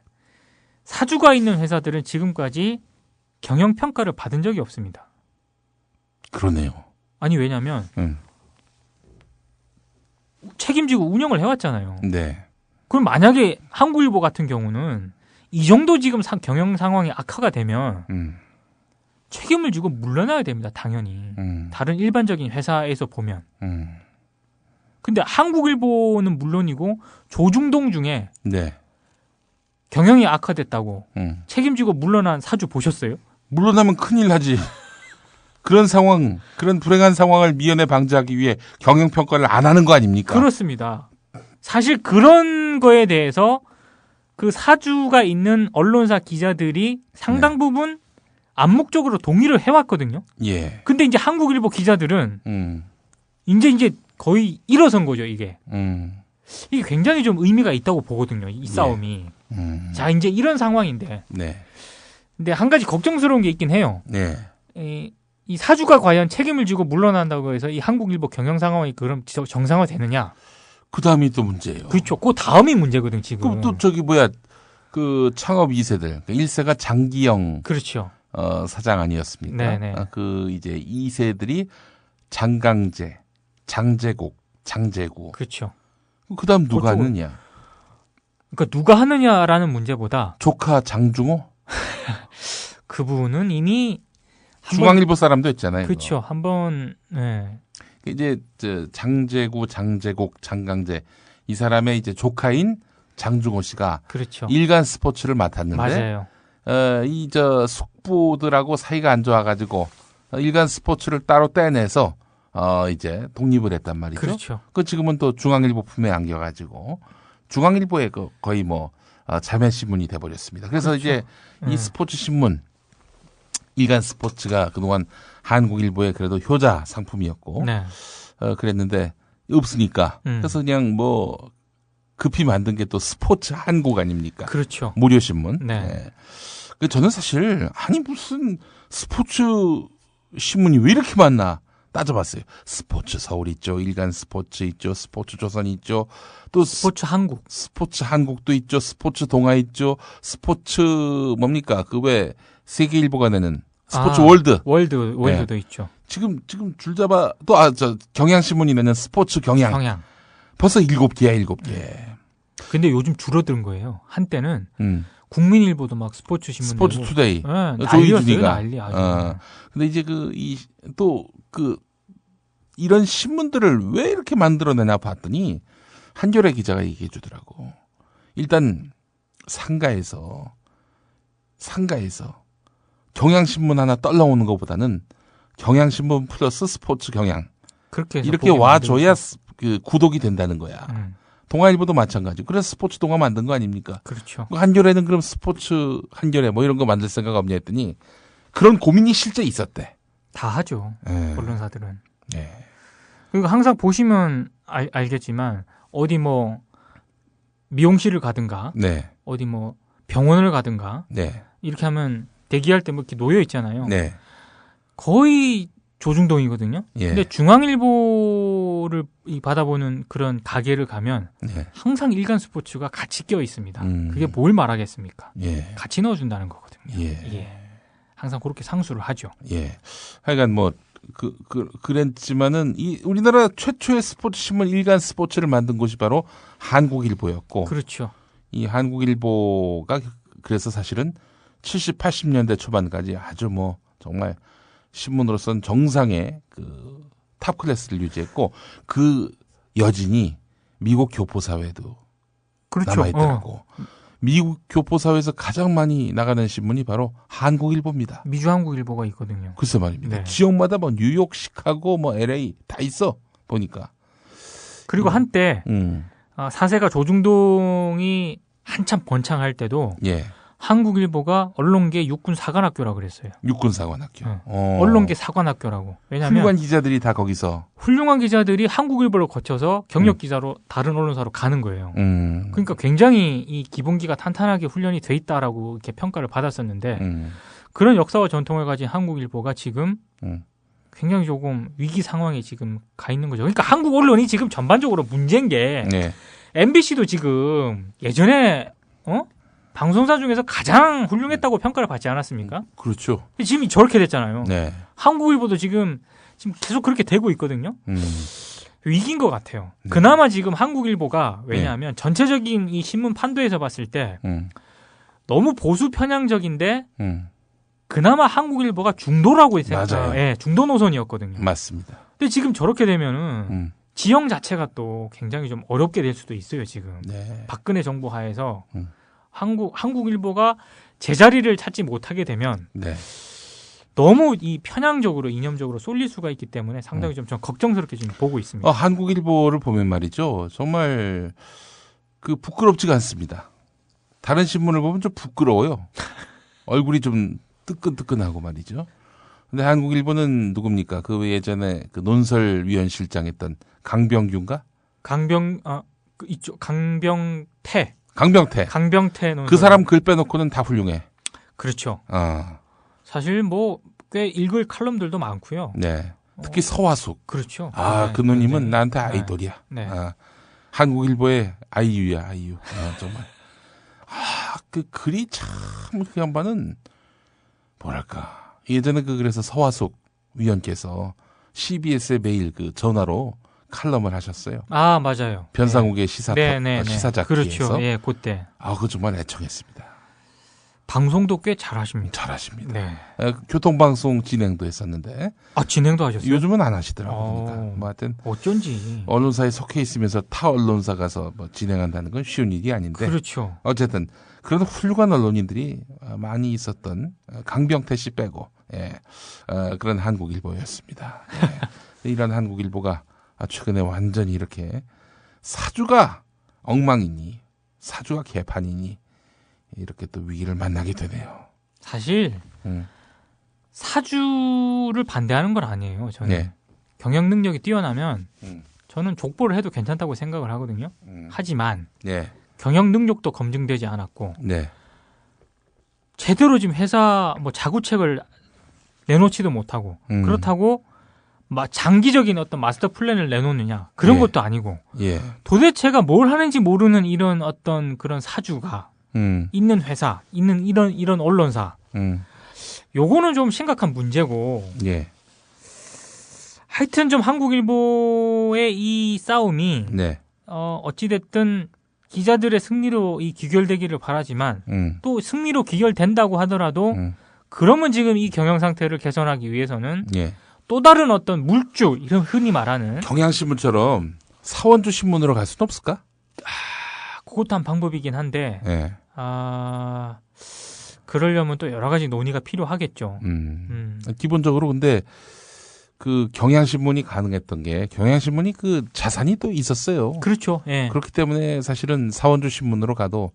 사주가 있는 회사들은 지금까지 경영 평가를 받은 적이 없습니다. 그러네요. 아니 왜냐하면 책임지고 운영을 해왔잖아요. 네. 그럼 만약에 한국일보 같은 경우는 이 정도 지금 경영 상황이 악화가 되면 책임을 지고 물러나야 됩니다. 당연히. 다른 일반적인 회사에서 보면. 근데 한국일보는 물론이고 조중동 중에 네. 경영이 악화됐다고 책임지고 물러난 사주 보셨어요? 물러나면 큰일 나지. 그런 상황, 그런 불행한 상황을 미연에 방지하기 위해 경영평가를 안 하는 거 아닙니까? 그렇습니다. 사실 그런 거에 대해서 그 사주가 있는 언론사 기자들이 상당 부분 암묵적으로 동의를 해왔거든요. 예. 근데 이제 한국일보 기자들은 이제 거의 일어선 거죠, 이게. 이게 굉장히 좀 의미가 있다고 보거든요, 이 싸움이. 자, 이제 이런 상황인데. 네. 근데 한 가지 걱정스러운 게 있긴 해요. 네. 이 사주가 과연 책임을 지고 물러난다고 해서 이 한국일보 경영 상황이 그럼 정상화 되느냐? 그 다음이 또 문제예요. 그렇죠. 그 다음이 문제거든, 지금. 그럼 또 그 창업 2세들. 1세가 장기영. 그렇죠. 사장 아니었습니까? 네네. 그 이제 2세들이 장강재, 장제국, 장제구. 그렇죠. 그 다음 누가 하느냐? 그러니까 누가 하느냐라는 문제보다 조카 장중호? 그분은 이미 중앙일보 사람도 있잖아요. 그렇죠. 한번 네. 이제 장제구, 장제국, 장강재 이 사람의 이제 조카인 장중호 씨가 그렇죠. 일간 스포츠를 맡았는데 맞아요. 이 숙부들하고 사이가 안 좋아가지고 일간 스포츠를 따로 떼내서 이제 독립을 했단 말이죠. 그렇죠. 그 지금은 또 중앙일보 품에 안겨가지고 중앙일보의 거의 뭐 자매 신문이 돼버렸습니다. 그래서 그렇죠. 이제 이 스포츠 신문 일간 스포츠가 그동안 한국일보의 그래도 효자 상품이었고 네. 그랬는데 없으니까 그래서 그냥 뭐 급히 만든 게 또 스포츠 한국 아닙니까? 그렇죠. 무료 신문. 네. 네. 저는 사실 아니 무슨 스포츠 신문이 왜 이렇게 많나 따져봤어요. 스포츠 서울 있죠, 일간 스포츠 있죠, 스포츠 조선 있죠, 또 스포츠 한국, 스포츠 한국도 있죠, 스포츠 동아 있죠, 스포츠 뭡니까 그 왜 세계일보가 내는 스포츠 월드도 네. 있죠. 지금 줄 잡아 또 경향신문이 내는 스포츠 경향. 벌써 7개야. 근데 요즘 줄어든 거예요. 한때는 국민일보도 막 스포츠 신문 스포츠 내고. 투데이. 네, 조이준이가. 난리 아주. 근데 이제 이런 신문들을 왜 이렇게 만들어내나 봤더니 한겨레 기자가 얘기해 주더라고. 일단 상가에서 경향신문 하나 떨러오는 것보다는 경향신문 플러스 스포츠 경향. 그렇게 이렇게 와줘야 그 구독이 된다는 거야. 동아일보도 마찬가지고. 그래서 스포츠 동아 만든 거 아닙니까? 그렇죠. 한겨레는 그럼 스포츠 한겨레 뭐 이런 거 만들 생각 없냐 했더니 그런 고민이 실제 있었대. 다 하죠. 언론사들은. 네. 그리고 항상 보시면 알겠지만 어디 뭐 미용실을 가든가 네. 어디 뭐 병원을 가든가 네. 이렇게 하면 대기할 때 뭐 이렇게 놓여 있잖아요. 네. 거의 조중동이거든요. 예. 근데 중앙일보를 받아보는 그런 가게를 가면 예. 항상 일간 스포츠가 같이 껴 있습니다. 그게 뭘 말하겠습니까? 예. 같이 넣어준다는 거거든요. 예. 예. 항상 그렇게 상수를 하죠. 예. 하여간 뭐 그랬지만은 이 우리나라 최초의 스포츠 신문 일간 스포츠를 만든 곳이 바로 한국일보였고, 그렇죠. 이 한국일보가 그래서 사실은 70, 80년대 초반까지 아주 뭐 정말 신문으로서는 정상의 그 탑 클래스를 유지했고, 그 여진이 미국 교포사회도 그렇죠. 남아있더라고. 미국 교포사회에서 가장 많이 나가는 신문이 바로 한국일보입니다. 미주 한국일보가 있거든요. 글쎄 말입니다. 네. 지역마다 뭐 뉴욕, 시카고, 뭐 LA 다 있어 보니까. 그리고 한때 사세가 조중동이 한참 번창할 때도 예. 한국일보가 언론계 육군 사관학교라고 그랬어요. 육군 사관학교. 언론계 사관학교라고. 왜냐하면 훌륭한 기자들이 다 거기서. 훌륭한 기자들이 한국일보를 거쳐서 경력 기자로 다른 언론사로 가는 거예요. 그러니까 굉장히 이 기본기가 탄탄하게 훈련이 돼 있다라고 이렇게 평가를 받았었는데 그런 역사와 전통을 가진 한국일보가 지금 굉장히 조금 위기 상황에 지금 가 있는 거죠. 그러니까 한국 언론이 지금 전반적으로 문제인 게 네. MBC도 지금 예전에 방송사 중에서 가장 훌륭했다고 평가를 받지 않았습니까? 그렇죠. 지금 저렇게 됐잖아요. 네. 한국일보도 지금 계속 그렇게 되고 있거든요. 위기인 것 같아요. 그나마 지금 한국일보가 왜냐하면 전체적인 이 신문 판도에서 봤을 때 너무 보수 편향적인데 그나마 한국일보가 중도라고 생각해요. 예, 중도 노선이었거든요. 맞습니다. 근데 지금 저렇게 되면은 지형 자체가 또 굉장히 좀 어렵게 될 수도 있어요. 지금 네. 박근혜 정부 하에서 한국일보가 제자리를 찾지 못하게 되면 네. 너무 이 편향적으로 이념적으로 쏠릴 수가 있기 때문에 상당히 좀 걱정스럽게 지금 보고 있습니다. 한국일보를 보면 말이죠. 정말 그 부끄럽지가 않습니다. 다른 신문을 보면 좀 부끄러워요. 얼굴이 좀 뜨끈뜨끈하고 말이죠. 근데 한국일보는 누굽니까? 그 예전에 그 논설위원실장 했던 강병규인가? 강병태 논설. 그 사람 글 빼놓고는 다 훌륭해. 그렇죠. 사실 뭐 꽤 읽을 칼럼들도 많고요. 네. 특히 서화숙. 그렇죠. 그 누님은 나한테 아이돌이야. 네. 한국일보의 아이유야, 아이유. 정말. 그 글이 참, 그 양반은, 뭐랄까. 예전에 그래서 서화숙 위원께서 CBS에 매일 그 전화로 칼럼을 하셨어요. 맞아요. 변상욱의 시사잡기에서. 그렇죠. 예, 그때. 그거 정말 애청했습니다. 방송도 꽤 잘하십니다. 잘하십니다. 네. 교통방송 진행도 했었는데. 진행도 하셨어요? 요즘은 안 하시더라고요. 그러니까. 뭐 하여튼. 어쩐지. 언론사에 속해 있으면서 타 언론사 가서 뭐 진행한다는 건 쉬운 일이 아닌데. 그렇죠. 어쨌든 그런 훌륭한 언론인들이 많이 있었던 강병태 씨 빼고 그런 한국일보였습니다. 이런 한국일보가 최근에 완전히 이렇게 사주가 엉망이니 사주가 개판이니 이렇게 또 위기를 만나게 되네요. 사실 사주를 반대하는 건 아니에요. 저는 경영 능력이 뛰어나면 저는 족보를 해도 괜찮다고 생각을 하거든요. 하지만 경영 능력도 검증되지 않았고 제대로 지금 회사 뭐 자구책을 내놓지도 못하고 그렇다고 장기적인 어떤 마스터 플랜을 내놓느냐 그런 것도 아니고 도대체가 뭘 하는지 모르는 이런 어떤 그런 사주가 있는 회사, 있는 이런 언론사 요거는 좀 심각한 문제고 하여튼 좀 한국일보의 이 싸움이 어찌됐든 기자들의 승리로 이 귀결되기를 바라지만 또 승리로 귀결된다고 하더라도 그러면 지금 이 경영 상태를 개선하기 위해서는 또 다른 어떤 물주 이런 흔히 말하는 경향신문처럼 사원주 신문으로 갈 수는 없을까? 그것도 한 방법이긴 한데 그러려면 또 여러 가지 논의가 필요하겠죠. 기본적으로 근데 그 경향신문이 가능했던 게 경향신문이 그 자산이 또 있었어요. 그렇죠. 예. 그렇기 때문에 사실은 사원주 신문으로 가도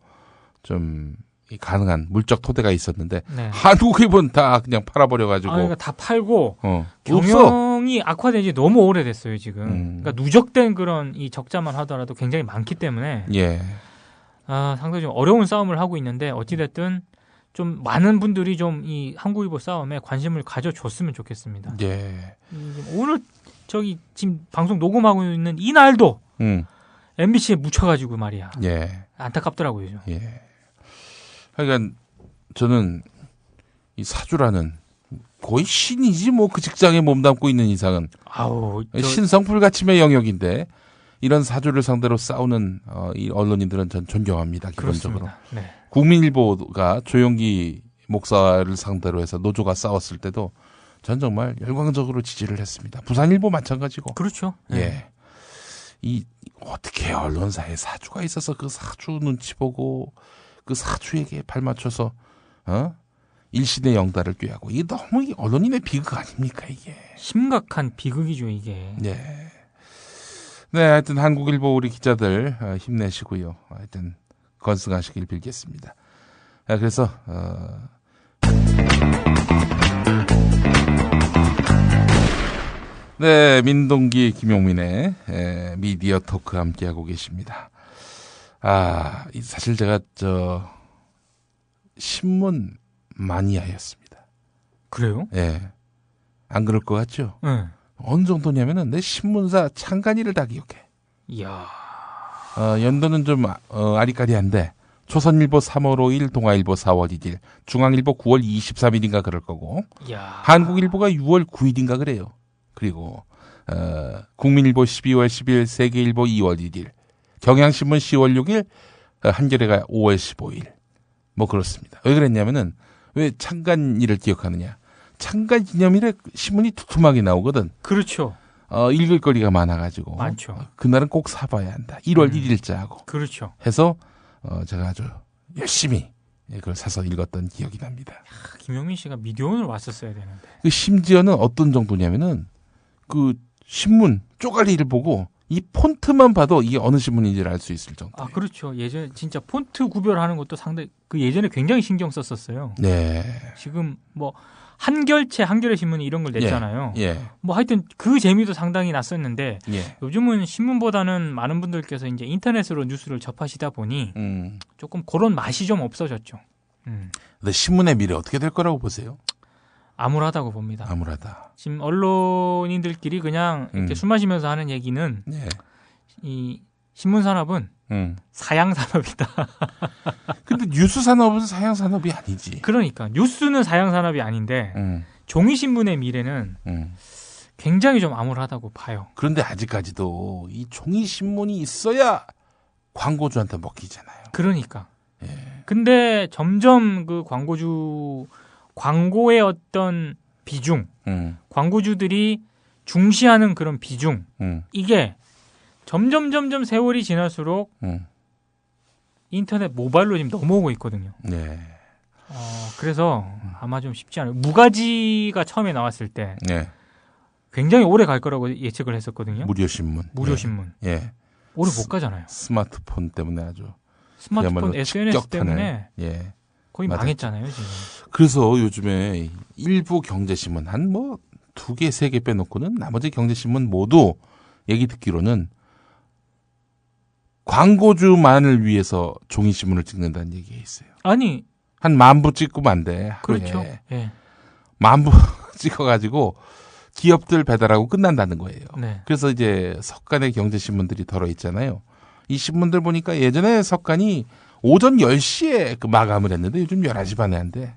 좀 가능한 물적 토대가 있었는데 한국일보는 다 그냥 팔아버려가지고 그러니까 다 팔고 경영이 악화된 지 너무 오래됐어요 지금. 그러니까 누적된 그런 이 적자만 하더라도 굉장히 많기 때문에 상당히 좀 어려운 싸움을 하고 있는데 어찌됐든 좀 많은 분들이 좀 이 한국일보 싸움에 관심을 가져줬으면 좋겠습니다. 예. 오늘 지금 방송 녹음하고 있는 이 날도 MBC에 묻혀가지고 말이야. 예. 안타깝더라고요. 예. 그러니까 저는 이 사주라는 거의 신이지 뭐 그 직장에 몸담고 있는 이상은 신성불가침의 영역인데 이런 사주를 상대로 싸우는 이 언론인들은 전 존경합니다. 기본적으로. 네. 국민일보가 조영기 목사를 상대로 해서 노조가 싸웠을 때도 전 정말 열광적으로 지지를 했습니다. 부산일보 마찬가지고. 그렇죠. 예. 이 어떻게 언론사에 사주가 있어서 그 사주 눈치 보고 그 사주에게 발맞춰서 일신의 영달을 꾀하고 이게 너무 언론인의 비극 아닙니까 이게. 심각한 비극이죠 이게. 네. 네, 하여튼 한국일보 우리 기자들 힘내시고요. 하여튼 건승하시길 빌겠습니다. 그래서 네, 민동기 김용민의 미디어 토크 함께하고 계십니다. 사실 제가 신문 마니아였습니다. 그래요? 예. 안 그럴 것 같죠? 네. 어느 정도냐면은 내 신문사 창간일을 다 기억해. 이야. 연도는 좀 아리까리한데 조선일보 3월 5일, 동아일보 4월 1일, 중앙일보 9월 23일인가 그럴 거고, 이야. 한국일보가 6월 9일인가 그래요. 그리고 국민일보 12월 10일, 세계일보 2월 1일, 경향신문 10월 6일, 한겨레가 5월 15일. 뭐 그렇습니다. 왜 그랬냐면은 왜 창간일을 기억하느냐? 창간 기념일에 신문이 두툼하게 나오거든. 그렇죠. 읽을 거리가 많아가지고. 많죠. 그날은 꼭 사봐야 한다. 1월 1일자하고. 그렇죠. 해서 제가 아주 열심히 그걸 사서 읽었던 기억이 납니다. 김용민 씨가 미디어오늘 왔었어야 되는데. 심지어는 어떤 정도냐면은 그 신문 쪼가리를 보고 이 폰트만 봐도 이게 어느 신문인지를 알 수 있을 정도. 그렇죠. 예전에 진짜 폰트 구별하는 것도 상당히 예전에 굉장히 신경 썼었어요. 네. 지금 뭐 한결체 한겨레 신문이 이런 걸 냈잖아요. 예. 뭐 하여튼 그 재미도 상당히 났었는데 예. 요즘은 신문보다는 많은 분들께서 이제 인터넷으로 뉴스를 접하시다 보니 조금 그런 맛이 좀 없어졌죠. 근데 신문의 미래 어떻게 될 거라고 보세요? 암울하다고 봅니다. 암울하다. 지금 언론인들끼리 그냥 이렇게 술 마시면서 하는 얘기는 이 신문 산업은 사양 산업이다. 근데 뉴스 산업은 사양 산업이 아니지. 그러니까 뉴스는 사양 산업이 아닌데 종이 신문의 미래는 굉장히 좀 암울하다고 봐요. 그런데 아직까지도 이 종이 신문이 있어야 광고주한테 먹히잖아요. 그러니까. 예. 근데 점점 그 광고의 어떤 비중, 광고주들이 중시하는 그런 비중, 이게 점점 세월이 지날수록 인터넷 모바일로 지금 넘어오고 있거든요. 네. 그래서 아마 좀 쉽지 않아요. 무가지가 처음에 나왔을 때 굉장히 오래 갈 거라고 예측을 했었거든요. 무료 신문. 예. 오래 못 가잖아요. 스마트폰 때문에 아주. 스마트폰, SNS 때문에 거의 맞았죠. 망했잖아요, 지금. 그래서 요즘에 일부 경제신문 한 뭐 2개, 3개 빼놓고는 나머지 경제신문 모두 얘기 듣기로는 광고주만을 위해서 종이신문을 찍는다는 얘기가 있어요. 아니. 한 10,000부 찍고 만대. 그렇죠. 예. 10,000부 찍어가지고 기업들 배달하고 끝난다는 거예요. 네. 그래서 이제 석간의 경제신문들이 덜어 있잖아요. 이 신문들 보니까 예전에 석간이 오전 10시에 그 마감을 했는데 요즘 11시 반에 한대.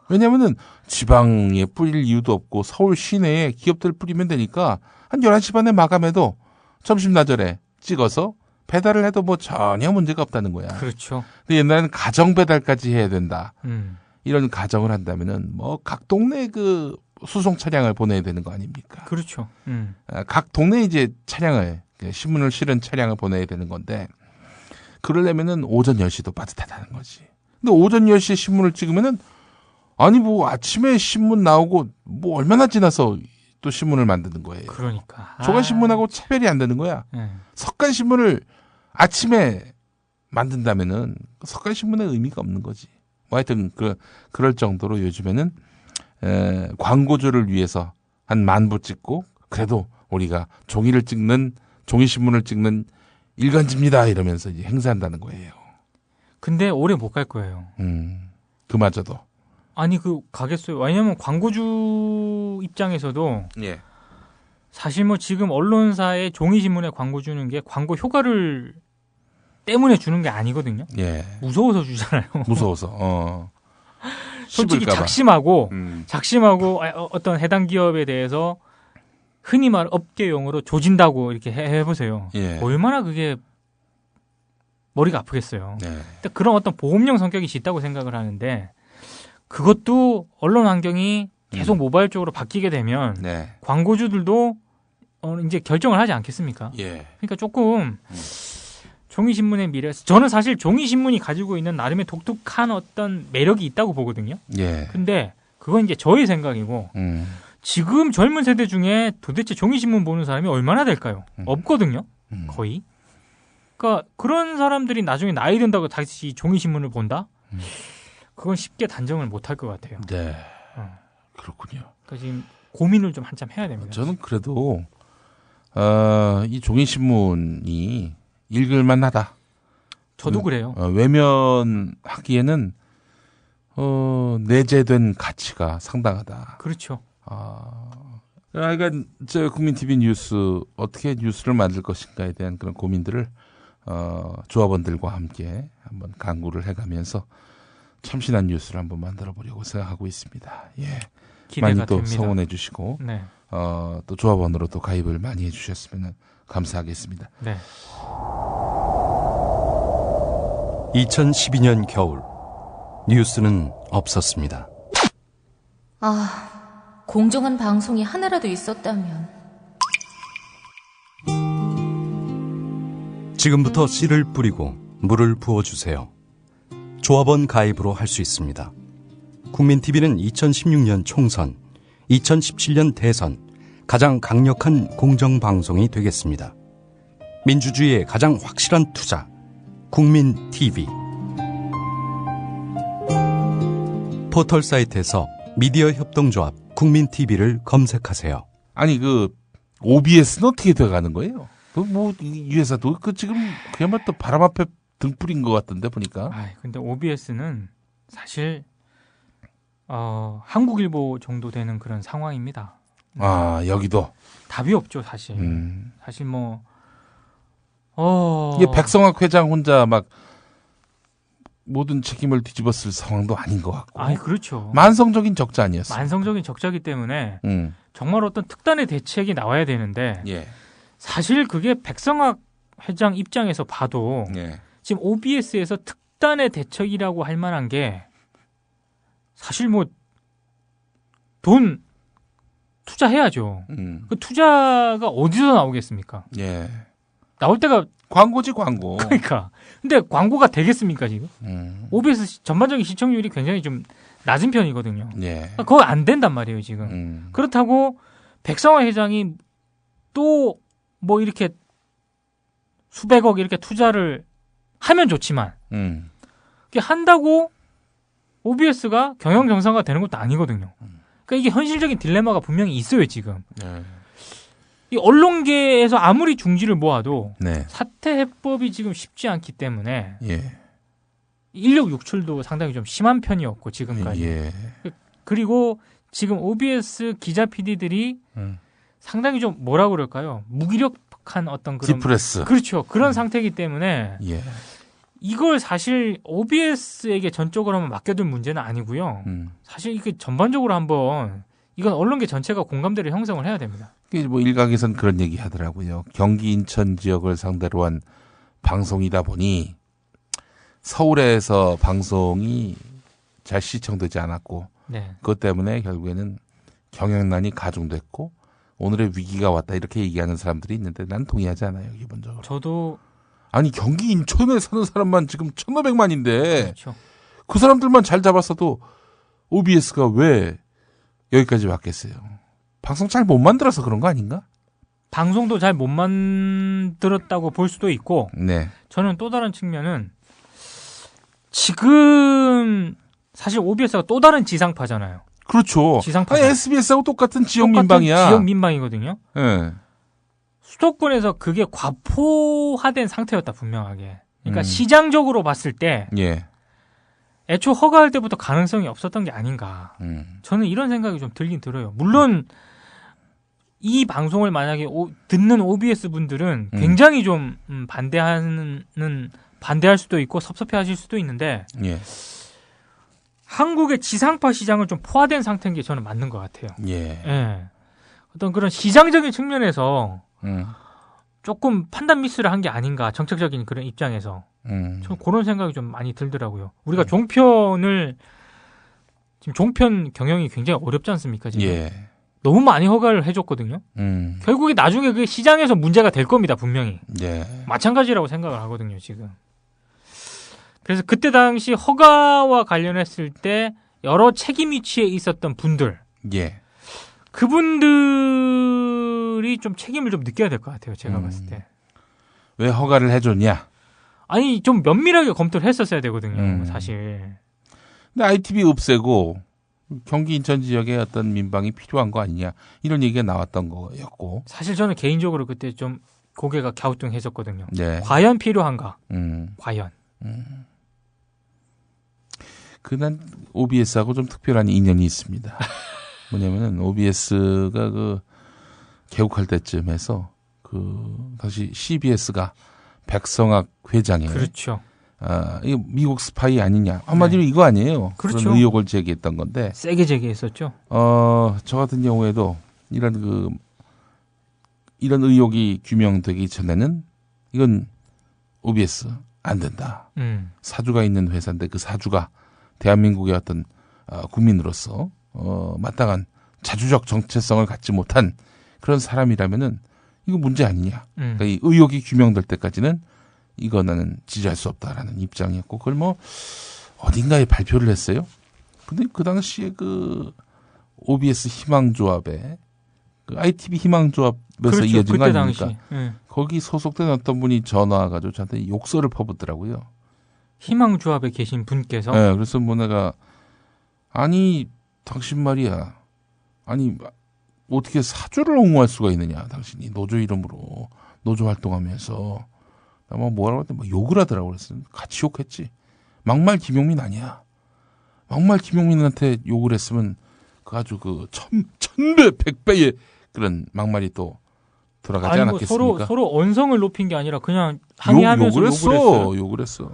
왜냐면은 지방에 뿌릴 이유도 없고 서울 시내에 기업들 뿌리면 되니까 한 11시 반에 마감해도 점심 나절에 찍어서 배달을 해도 뭐 전혀 문제가 없다는 거야. 그렇죠. 근데 옛날에는 가정 배달까지 해야 된다. 이런 가정을 한다면은 뭐 각 동네 그 수송 차량을 보내야 되는 거 아닙니까? 그렇죠. 각 동네 이제 차량을 신문을 실은 차량을 보내야 되는 건데 그러려면은 오전 10시도 빠듯하다는 거지. 근데 오전 10시에 신문을 찍으면은 아니 뭐 아침에 신문 나오고 뭐 얼마나 지나서 또 신문을 만드는 거예요. 그러니까. 조간 신문하고 차별이 안 되는 거야. 석간 신문을 아침에 만든다면은 석간 신문의 의미가 없는 거지. 뭐 하여튼 그럴 정도로 요즘에는 광고주를 위해서 한 10,000부 찍고 그래도 우리가 종이 신문을 찍는 일간지입니다 이러면서 이제 행사한다는 거예요. 근데 오래 못 갈 거예요. 그마저도. 아니 가겠어요. 왜냐면 광고주 입장에서도 예. 사실 뭐 지금 언론사에 종이신문에 광고 주는 게 광고 효과를 때문에 주는 게 아니거든요. 예. 무서워서 주잖아요. 무서워서. 솔직히 씹을까봐. 작심하고 어떤 해당 기업에 대해서 흔히 말 업계 용어로 조진다고 이렇게 해보세요. 예. 얼마나 그게 머리가 아프겠어요. 네. 그런 어떤 보험용 성격이 짙다고 생각을 하는데 그것도 언론 환경이 계속 모바일 쪽으로 바뀌게 되면 네. 광고주들도 이제 결정을 하지 않겠습니까? 예. 그러니까 조금 종이신문의 미래, 저는 사실 종이신문이 가지고 있는 나름의 독특한 어떤 매력이 있다고 보거든요. 예. 근데 그건 이제 저의 생각이고 지금 젊은 세대 중에 도대체 종이신문 보는 사람이 얼마나 될까요? 없거든요. 거의. 그러니까 그런 사람들이 나중에 나이 든다고 다시 종이신문을 본다? 그건 쉽게 단정을 못할 것 같아요. 네. 그렇군요. 그러니까 지금 고민을 좀 한참 해야 됩니다. 저는 그래도 이 종이신문이 읽을만하다. 저도 그래요. 외면하기에는 내재된 가치가 상당하다. 그렇죠. 그러니까 저 국민 TV 뉴스 어떻게 뉴스를 만들 것인가에 대한 그런 고민들을 조합원들과 함께 한번 강구를 해가면서 참신한 뉴스를 한번 만들어 보려고 생각하고 있습니다. 예. 기대가 많이 또 됩니다. 성원해 주시고 네. 또 조합원으로 또 가입을 많이 해주셨으면 감사하겠습니다. 네. 2012년 겨울 뉴스는 없었습니다. 공정한 방송이 하나라도 있었다면. 지금부터 씨를 뿌리고 물을 부어주세요. 조합원 가입으로 할 수 있습니다. 국민TV는 2016년 총선, 2017년 대선 가장 강력한 공정방송이 되겠습니다. 민주주의의 가장 확실한 투자, 국민TV. 포털 사이트에서 미디어 협동조합 국민TV를 검색하세요. 아니 OBS는 어떻게 돼가는 거예요? 이 회사도 지금 그야말로 또 바람 앞에 등 뿌린 것 같던데 보니까. 근데 OBS는 사실 한국일보 정도 되는 그런 상황입니다. 여기도 답이 없죠, 사실. 사실 이게 백성학 회장 혼자 막 모든 책임을 뒤집었을 상황도 아닌 것 같고. 그렇죠. 만성적인 적자 아니었어요. 만성적인 적자기 때문에 정말 어떤 특단의 대책이 나와야 되는데 예. 사실 그게 백성학 회장 입장에서 봐도 예. 지금 OBS에서 특단의 대책이라고 할 만한 게 사실 돈 투자해야죠. 그 투자가 어디서 나오겠습니까? 예. 나올 때가 광고지 광고. 그러니까. 근데 광고가 되겠습니까 지금? OBS 전반적인 시청률이 굉장히 좀 낮은 편이거든요. 예. 그거 안 된단 말이에요 지금. 그렇다고 백성화 회장이 또 이렇게 수백억 이렇게 투자를 하면 좋지만 그게 한다고 OBS가 경영 정상화 되는 것도 아니거든요. 그러니까 이게 현실적인 딜레마가 분명히 있어요 지금. 이 언론계에서 아무리 중지를 모아도 사퇴 해법이 지금 쉽지 않기 때문에 인력 유출도 상당히 좀 심한 편이었고 지금까지. 그리고 지금 OBS 기자 PD들이 상당히 좀 뭐라 그럴까요? 무기력한 어떤 그런 디프레스. 그렇죠. 그런 상태이기 때문에 이걸 사실 OBS에게 전적으로만 맡겨둘 문제는 아니고요. 사실 이게 전반적으로 한번 이건 언론계 전체가 공감대를 형성을 해야 됩니다. 일각에선 그런 얘기 하더라고요. 경기 인천 지역을 상대로 한 방송이다 보니 서울에서 방송이 잘 시청되지 않았고 그것 때문에 결국에는 경영난이 가중됐고 오늘의 위기가 왔다 이렇게 얘기하는 사람들이 있는데 난 동의하지 않아요. 기본적으로. 저도 아니 경기 인천에 사는 사람만 지금 1,500만인데 그렇죠. 그 사람들만 잘 잡았어도 OBS가 왜 여기까지 왔겠어요. 방송 잘 못 만들어서 그런 거 아닌가? 방송도 잘 못 만들었다고 볼 수도 있고 저는 또 다른 측면은 지금 사실 OBS가 또 다른 지상파잖아요. 그렇죠. 지상파. SBS하고 똑같은 지역 민방이야. 지역 민방이거든요. 수도권에서 그게 과포화된 상태였다 분명하게. 그러니까 시장적으로 봤을 때 예. 애초 허가할 때부터 가능성이 없었던 게 아닌가. 저는 이런 생각이 좀 들긴 들어요. 물론 이 방송을 만약에 듣는 OBS 분들은 굉장히 좀 반대할 수도 있고 섭섭해하실 수도 있는데 예. 한국의 지상파 시장은 좀 포화된 상태인 게 저는 맞는 것 같아요. 예. 예. 어떤 그런 시장적인 측면에서 조금 판단 미스를 한 게 아닌가, 정책적인 그런 입장에서. 저는 그런 생각이 좀 많이 들더라고요. 우리가 지금 종편 경영이 굉장히 어렵지 않습니까, 지금? 예. 너무 많이 허가를 해줬거든요. 결국에 나중에 그 시장에서 문제가 될 겁니다, 분명히. 예. 마찬가지라고 생각을 하거든요, 지금. 그래서 그때 당시 허가와 관련했을 때 여러 책임 위치에 있었던 분들. 예. 그분들이 좀 책임을 좀 느껴야 될 것 같아요, 제가 봤을 때. 왜 허가를 해줬냐? 아니, 좀 면밀하게 검토를 했었어야 되거든요, 사실. 근데 ITV 없애고 경기 인천 지역에 어떤 민방이 필요한 거 아니냐, 이런 얘기가 나왔던 거였고. 사실 저는 개인적으로 그때 좀 고개가 갸우뚱했었거든요. 네. 과연 필요한가? 과연. 난 OBS하고 좀 특별한 인연이 있습니다. 뭐냐면은 OBS가 개국할 때쯤 해서 다시 CBS가 백성학 회장에. 그렇죠. 이거 미국 스파이 아니냐. 한마디로 이거 아니에요. 그렇죠. 그런 의혹을 제기했던 건데. 세게 제기했었죠. 저 같은 경우에도 이런 의혹이 규명되기 전에는 이건 OBS 안 된다. 사주가 있는 회사인데 그 사주가 대한민국의 어떤 국민으로서 마땅한 자주적 정체성을 갖지 못한 그런 사람이라면은 이거 문제 아니냐. 그러니까 이 의혹이 규명될 때까지는 이거 나는 지지할 수 없다라는 입장이었고, 그걸 어딘가에 발표를 했어요. 근데 그 당시에 OBS 희망조합에 ITV 희망조합에서 그렇죠. 이어진 거 아닙니까? 당시. 거기 소속된 어떤 분이 전화 와가지고 저한테 욕설을 퍼붓더라고요. 희망조합에 계신 분께서? 네, 그래서 내가, 아니, 당신 말이야. 아니, 어떻게 사주를 옹호할 수가 있느냐, 당신이. 노조 이름으로, 노조 활동하면서. 뭐라고 했더니 욕을 하더라고 그랬어요. 같이 욕했지. 막말 김용민 아니야. 막말 김용민한테 욕을 했으면, 아주 천배, 백배의 그런 막말이 또 돌아가지 않았겠습니까? 서로 언성을 높인 게 아니라 그냥 항의하면서 욕을 했어.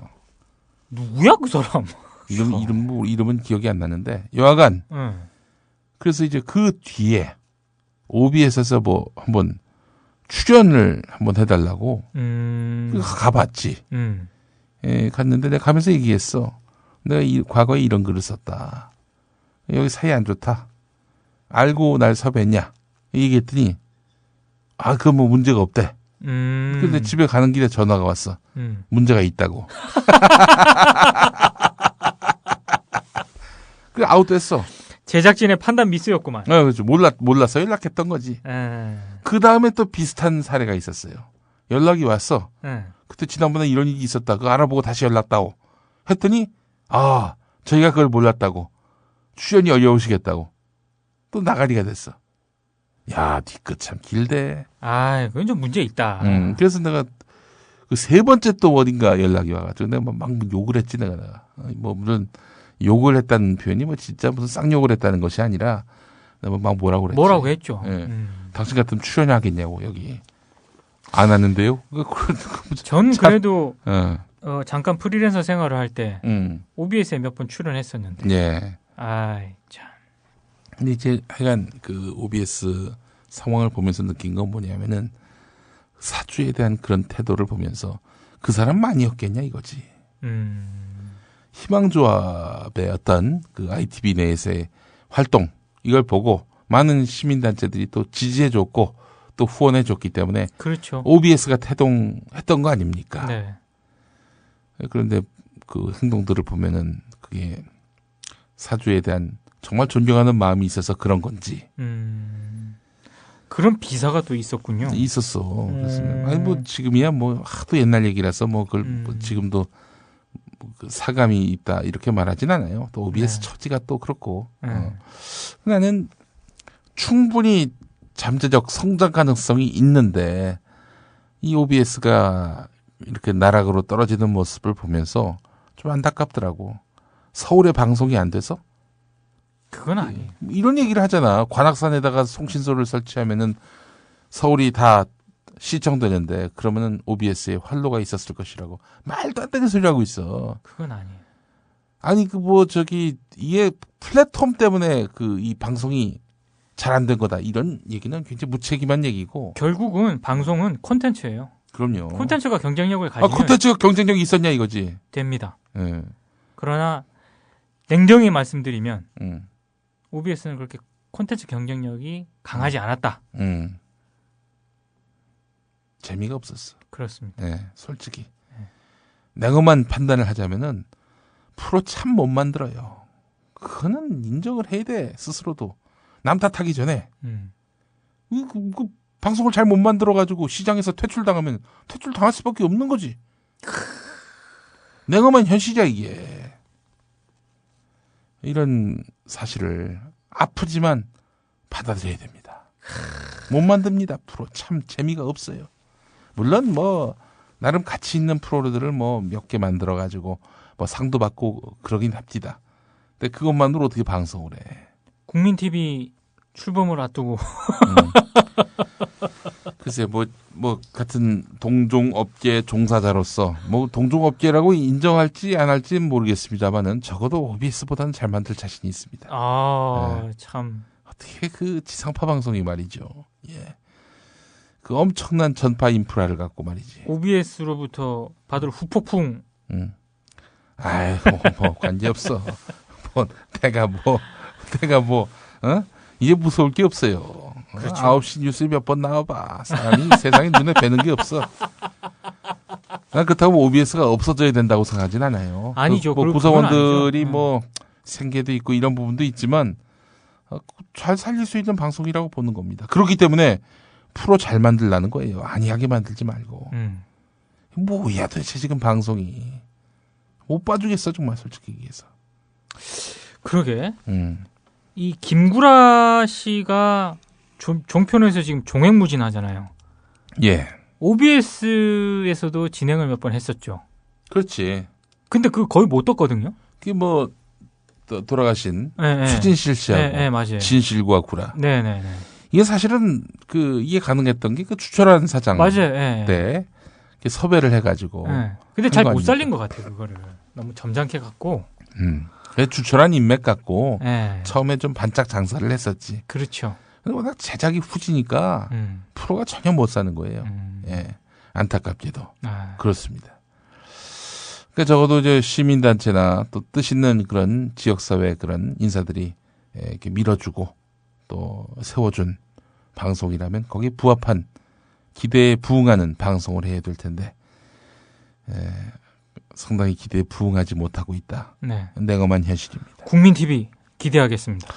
누구야 그 사람? 이름은 기억이 안 나는데 여하간 그래서 이제 그 뒤에 OBS에서 한번 출연을 한번 해달라고 가봤지. 예, 갔는데 내가 가면서 얘기했어. 내가 과거에 이런 글을 썼다. 여기 사이 안 좋다. 알고 날 섭외했냐? 얘기했더니 그건 문제가 없대. 근데 집에 가는 길에 전화가 왔어. 문제가 있다고. 그래 아웃됐어. 제작진의 판단 미스였구만. 그렇죠. 몰라서 연락했던 거지. 그 다음에 또 비슷한 사례가 있었어요. 연락이 왔어. 그때 지난번에 이런 일이 있었다. 그거 알아보고 다시 연락다오. 했더니 저희가 그걸 몰랐다고. 출연이 어려우시겠다고. 또 나가리가 됐어. 야, 뒤끝 참 길대. 그건 좀 문제 있다. 그래서 내가 세 번째 또 어딘가 연락이 와가지고 내가 막 욕을 했지, 내가. 물론 욕을 했다는 표현이 진짜 무슨 쌍욕을 했다는 것이 아니라 내가 막 뭐라고 그랬지. 뭐라고 했죠. 예. 당신 같으면 출연하겠냐고, 여기. 안 하는데요? 전 그래도 잠깐 프리랜서 생활을 할 때 OBS에 몇 번 출연했었는데. 예. 참. 근데 이제 하여간 OBS 상황을 보면서 느낀 건 뭐냐면은 사주에 대한 그런 태도를 보면서 그 사람 아니었겠냐 이거지. 희망조합의 어떤 ITV 내에서의 활동 이걸 보고 많은 시민단체들이 또 지지해줬고 또 후원해줬기 때문에 그렇죠. OBS가 태동했던 거 아닙니까? 네. 그런데 그 행동들을 보면은 그게 사주에 대한 정말 존경하는 마음이 있어서 그런 건지. 그런 비사가 또 있었군요. 있었어. 그래서 지금이야 하도 옛날 얘기라서 그걸 지금도 사감이 있다 이렇게 말하진 않아요. 또 OBS 처지가 또 그렇고. 나는 충분히 잠재적 성장 가능성이 있는데 이 OBS가 이렇게 나락으로 떨어지는 모습을 보면서 좀 안타깝더라고. 서울에 방송이 안 돼서? 그건 아니에요. 이런 얘기를 하잖아. 관악산에다가 송신소를 설치하면은 서울이 다 시청되는데 그러면은 OBS에 활로가 있었을 것이라고. 말도 안 되는 소리 하고 있어. 그건 아니에요. 아니 이게 플랫폼 때문에 이 방송이 잘 안 된 거다. 이런 얘기는 굉장히 무책임한 얘기고. 결국은 방송은 콘텐츠예요. 그럼요. 콘텐츠가 경쟁력을 가지면 콘텐츠가 경쟁력이 있었냐 이거지. 됩니다. 네. 그러나 냉정히 말씀드리면 OBS는 그렇게 콘텐츠 경쟁력이 강하지 않았다. 재미가 없었어. 그렇습니다. 네, 솔직히. 내가만 판단을 하자면은 프로 참 못 만들어요. 그거는 인정을 해야 돼. 스스로도. 남 탓하기 전에. 그 방송을 잘 못 만들어가지고 시장에서 퇴출당하면 퇴출당할 수밖에 없는 거지. 내가만 현실이야 이게. 이런 사실을 아프지만 받아들여야 됩니다. 못 만듭니다. 프로 참 재미가 없어요. 물론 나름 가치 있는 프로들을 몇 개 만들어가지고 상도 받고 그러긴 합니다. 근데 그것만으로 어떻게 방송을 해? 국민 TV 출범을 앞두고. 글쎄 같은 동종업계 종사자로서 동종업계라고 인정할지 안 할지는 모르겠습니다만은 적어도 OBS보다는 잘 만들 자신이 있습니다. 참 어떻게 지상파 방송이 말이죠. 예. 그 엄청난 전파 인프라를 갖고 말이지. OBS로부터 받을 후폭풍. 아유, 관계없어. 내가 이제 무서울 게 없어요. 그렇죠. 9시 뉴스에 몇 번 나와봐. 사람이 세상에 눈에 뵈는 게 없어. 난 그렇다고 OBS가 없어져야 된다고 생각하진 않아요. 아니죠. 구성원들이 생계도 있고 이런 부분도 있지만 잘 살릴 수 있는 방송이라고 보는 겁니다. 그렇기 때문에 프로 잘 만들라는 거예요. 안이하게 만들지 말고. 뭐야 도대체 지금 방송이. 못 봐주겠어 정말 솔직히 얘기해서. 그러게. 이 김구라 씨가 종편에서 지금 종횡무진하잖아요. 예. OBS에서도 진행을 몇 번 했었죠. 그렇지. 근데 거의 못 떴거든요. 그게 돌아가신 추진실 씨하고 맞아요. 진실과 구라. 네네네. 이게 사실은 이게 가능했던 게 추철한 사장 맞아요. 때 섭외를 해가지고. 근데 잘 못 살린 것 같아요 그거를. 너무 점잖게 갖고. 추철한 인맥 갖고 처음에 좀 반짝 장사를 했었지. 그렇죠. 근데 워낙 제작이 후지니까 프로가 전혀 못 사는 거예요. 예, 안타깝게도 그렇습니다. 그러니까 적어도 이제 시민단체나 또 뜻 있는 그런 지역사회 그런 인사들이 이렇게 밀어주고 또 세워준 방송이라면 거기에 부합한 기대에 부응하는 방송을 해야 될 텐데 상당히 기대에 부응하지 못하고 있다. 네. 냉엄한 현실입니다. 국민 TV 기대하겠습니다.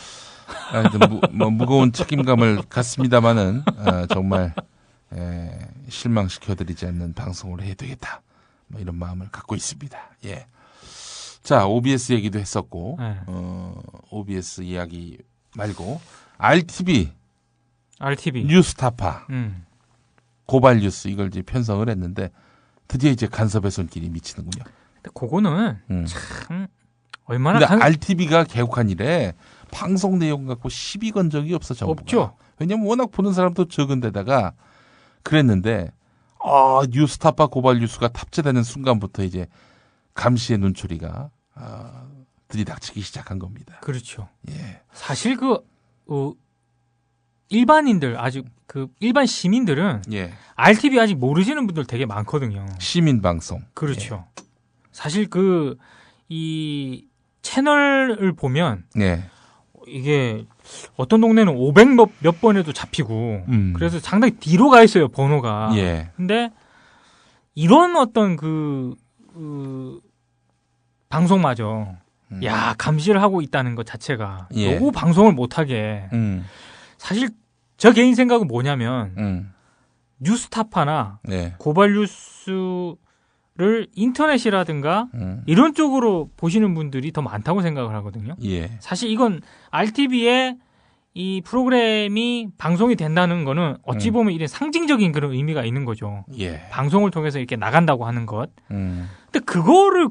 무거운 책임감을 갖습니다마는 정말 실망시켜드리지 않는 방송을 해야 되겠다. 이런 마음을 갖고 있습니다. 예. 자, OBS 얘기도 했었고 OBS 이야기 말고 RTV 뉴스타파 고발 뉴스 이걸 이제 편성을 했는데 드디어 이제 간섭의 손길이 미치는군요. 근데 그거는 참 얼마나 근데 RTV가 개국한 이래 방송 내용 갖고 시비 건 적이 없어 정부가. 없죠. 왜냐면 워낙 보는 사람도 적은데다가 그랬는데 뉴스타파 고발 뉴스가 탑재되는 순간부터 이제 감시의 눈초리가 들이닥치기 시작한 겁니다. 그렇죠. 예. 사실 일반인들 아직 일반 시민들은 RTV 아직 모르시는 분들 되게 많거든요. 시민 방송. 그렇죠. 사실 이 채널을 보면 이게 어떤 동네는 500 몇 번에도 잡히고 그래서 상당히 뒤로 가 있어요 번호가. 근데 이런 어떤 방송마저 감시를 하고 있다는 것 자체가 너무 방송을 못하게. 사실 저 개인 생각은 뭐냐면 뉴스타파나 고발 뉴스를 인터넷이라든가 이런 쪽으로 보시는 분들이 더 많다고 생각을 하거든요. 사실 이건 RTV의 이 프로그램이 방송이 된다는 거는 어찌 보면 이런 상징적인 그런 의미가 있는 거죠. 예. 방송을 통해서 이렇게 나간다고 하는 것. 근데 그거를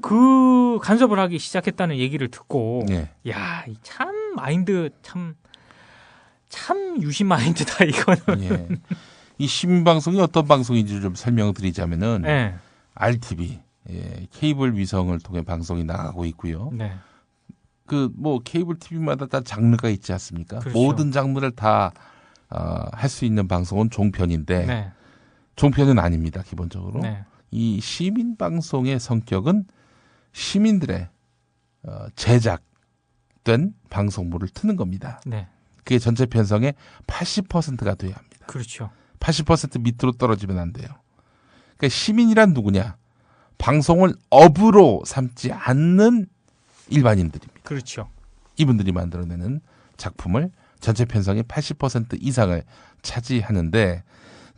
간섭을 하기 시작했다는 얘기를 듣고, 예. 야, 참 마인드 참 유심 마인드다 이거는. 예. 이 시민방송이 어떤 방송인지 좀 설명을 드리자면은 네. RTV, 예, 케이블 위성을 통해 방송이 나가고 있고요. 네. 케이블 TV마다 다 장르가 있지 않습니까? 그렇죠. 모든 장르를 다 할 수 있는 방송은 종편인데 네. 종편은 아닙니다. 기본적으로 네. 이 시민 방송의 성격은 시민들의 제작된 방송물을 트는 겁니다. 네. 그게 전체 편성의 80%가 돼야 합니다. 그렇죠. 80% 밑으로 떨어지면 안 돼요. 그러니까 시민이란 누구냐? 방송을 업으로 삼지 않는 일반인들입니다. 그렇죠. 이분들이 만들어내는 작품을 전체 편성의 80% 이상을 차지하는데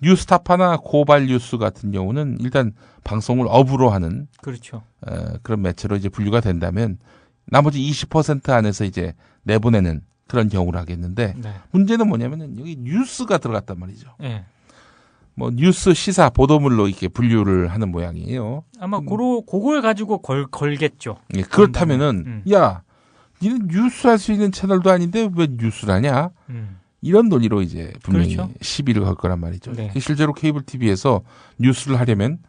뉴스타파나 고발 뉴스 같은 경우는 일단 방송을 업으로 하는 그렇죠. 그런 매체로 이제 분류가 된다면 나머지 20% 안에서 이제 내보내는 그런 경우를 하겠는데 네. 문제는 뭐냐면은 여기 뉴스가 들어갔단 말이죠. 네. 뉴스 뉴스 보도물로 이렇게 분류를 하는 모양이에요. 아마 그걸 가지고 걸겠죠. 예, 그렇다면은 야, 니는 뉴스 할 수 있는 채널도 아닌데 왜 뉴스를 하냐? 이런 논리로 이제 분명히 그렇죠. 시비를 걸 거란 말이죠. 네. 실제로 케이블 TV에서 뉴스를 하려면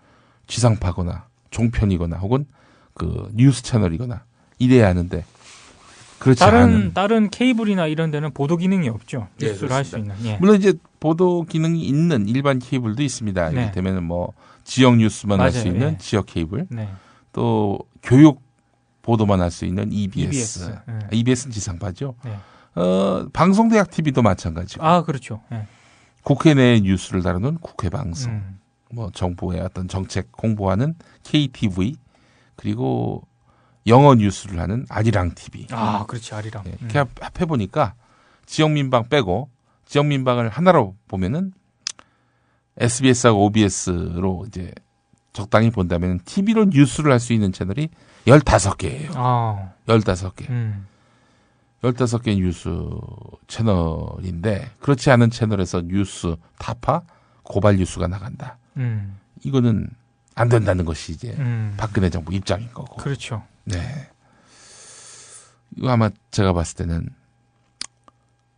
지상파거나 종편이거나 혹은 그 뉴스 채널이거나 이래야 하는데 그렇지 않은 다른 케이블이나 이런 데는 보도 기능이 없죠. 예, 뉴스를 할 수 있는. 예. 물론 이제 보도 기능이 있는 일반 케이블도 있습니다. 네. 이를테면 뭐 지역 뉴스만 할 수 맞아요. 있는 예. 지역 케이블, 네. 또 교육 보도만 할 수 있는 EBS. EBS. 네. EBS는 지상파죠. 네. 방송대학 TV도 마찬가지고. 아, 그렇죠. 네. 국회 내 뉴스를 다루는 국회 방송, 뭐 정부의 어떤 정책 홍보하는 KTV, 그리고 영어 뉴스를 하는 아리랑 TV. 아, 그렇지, 아리랑. 이렇게 합해 보니까 지역 민방 빼고 지역 민방을 하나로 보면은 SBS하고 OBS로 이제 적당히 본다면 TV로 뉴스를 할 수 있는 채널이 15개예요. 아. 15개. 15개 뉴스 채널인데 그렇지 않은 채널에서 뉴스 타파 고발 뉴스가 나간다. 이거는 안 된다는 것이 이제 박근혜 정부 입장인 거고. 그렇죠. 네. 이거 아마 제가 봤을 때는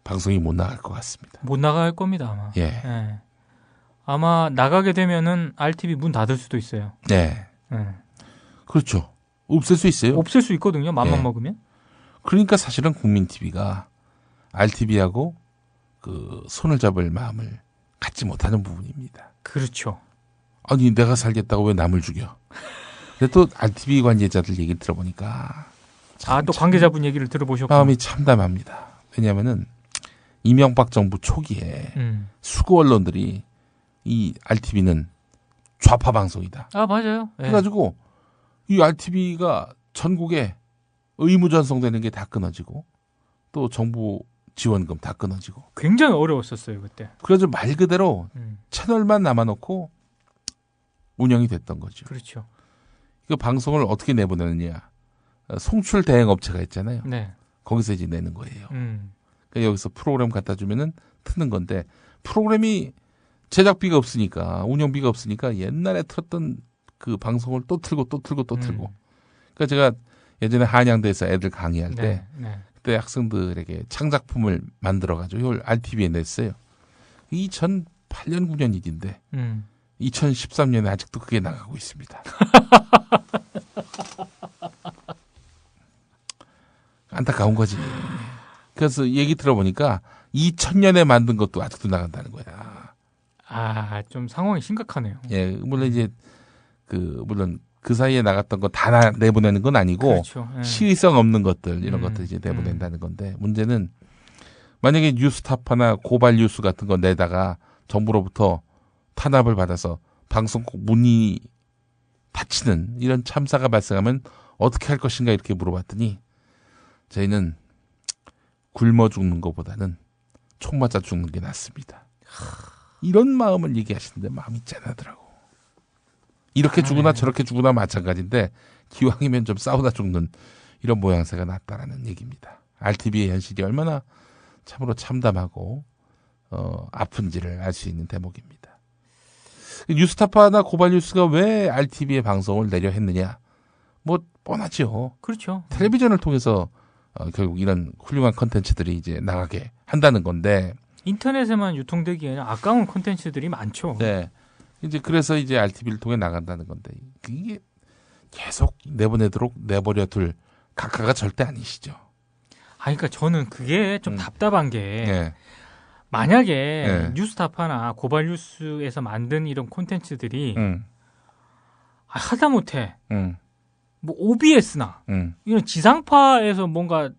방송이 못 나갈 것 같습니다. 못 나갈 겁니다, 아마. 예. 예. 아마 나가게 되면은 RTV 문 닫을 수도 있어요. 네. 예. 그렇죠. 없앨 수 있어요. 없앨 수 있거든요. 맘만 예. 먹으면. 그러니까 사실은 국민 TV가 RTV하고 그 손을 잡을 마음을 갖지 못하는 부분입니다. 그렇죠. 아니 내가 살겠다고 왜 남을 죽여? 근데 또 RTV 관계자들 얘기를 들어보니까 또 관계자분 얘기를 들어보셨고 마음이 참담합니다. 왜냐하면은 이명박 정부 초기에 수구 언론들이 이 RTV는 좌파 방송이다. 아 맞아요. 예. 그래가지고 이 RTV가 전국에 의무전송되는 게 다 끊어지고 또 정부 지원금 다 끊어지고 굉장히 어려웠었어요 그때. 그래서 말 그대로 채널만 남아놓고 운영이 됐던 거죠. 그렇죠. 그 방송을 어떻게 내보내느냐. 송출 대행 업체가 있잖아요. 네. 거기서 이제 내는 거예요. 그러니까 여기서 프로그램 갖다 주면은 트는 건데 프로그램이 제작비가 없으니까 운영비가 없으니까 옛날에 틀었던 그 방송을 또 틀고 또 틀고 또 틀고. 그러니까 제가 예전에 한양대에서 애들 강의할 때 그때 학생들에게 창작품을 만들어가지고 이걸 RTV에 냈어요. 2008년 9년 일인데 2013년에 아직도 그게 나가고 있습니다. 안타까운 거지. 그래서 얘기 들어보니까 2000년에 만든 것도 아직도 나간다는 거야. 아, 좀 상황이 심각하네요. 예, 물론 이제 물론 그 사이에 나갔던 거 다 내보내는 건 아니고 그렇죠. 예. 시의성 없는 것들 이런 것들 이제 내보낸다는 건데 문제는 만약에 뉴스타파나 고발 뉴스 같은 거 내다가 정부로부터 탄압을 받아서 방송국 문이 닫히는 이런 참사가 발생하면 어떻게 할 것인가 이렇게 물어봤더니 저희는 굶어 죽는 것보다는 총 맞아 죽는 게 낫습니다. 이런 마음을 얘기하시는데 마음이 짠하더라고. 이렇게 죽으나 저렇게 죽으나 마찬가지인데 기왕이면 좀 싸우다 죽는 이런 모양새가 낫다라는 얘기입니다. RTV의 현실이 얼마나 참으로 참담하고 아픈지를 알 수 있는 대목입니다. 뉴스타파나 고발뉴스가 왜 RTV에 방송을 내려 했느냐? 뭐 뻔하죠. 그렇죠. 텔레비전을 통해서 결국 이런 훌륭한 컨텐츠들이 이제 나가게 한다는 건데 인터넷에만 유통되기에는 아까운 컨텐츠들이 많죠. 네. 이제 그래서 이제 RTV를 통해 나간다는 건데 이게 계속 내보내도록 내버려 둘 각하가 절대 아니시죠. 그러니까 저는 그게 좀 답답한 게 만약에 뉴스타파나 고발뉴스에서 만든 이런 콘텐츠들이 하다못해 뭐 OBS나 이런 지상파에서 뭔가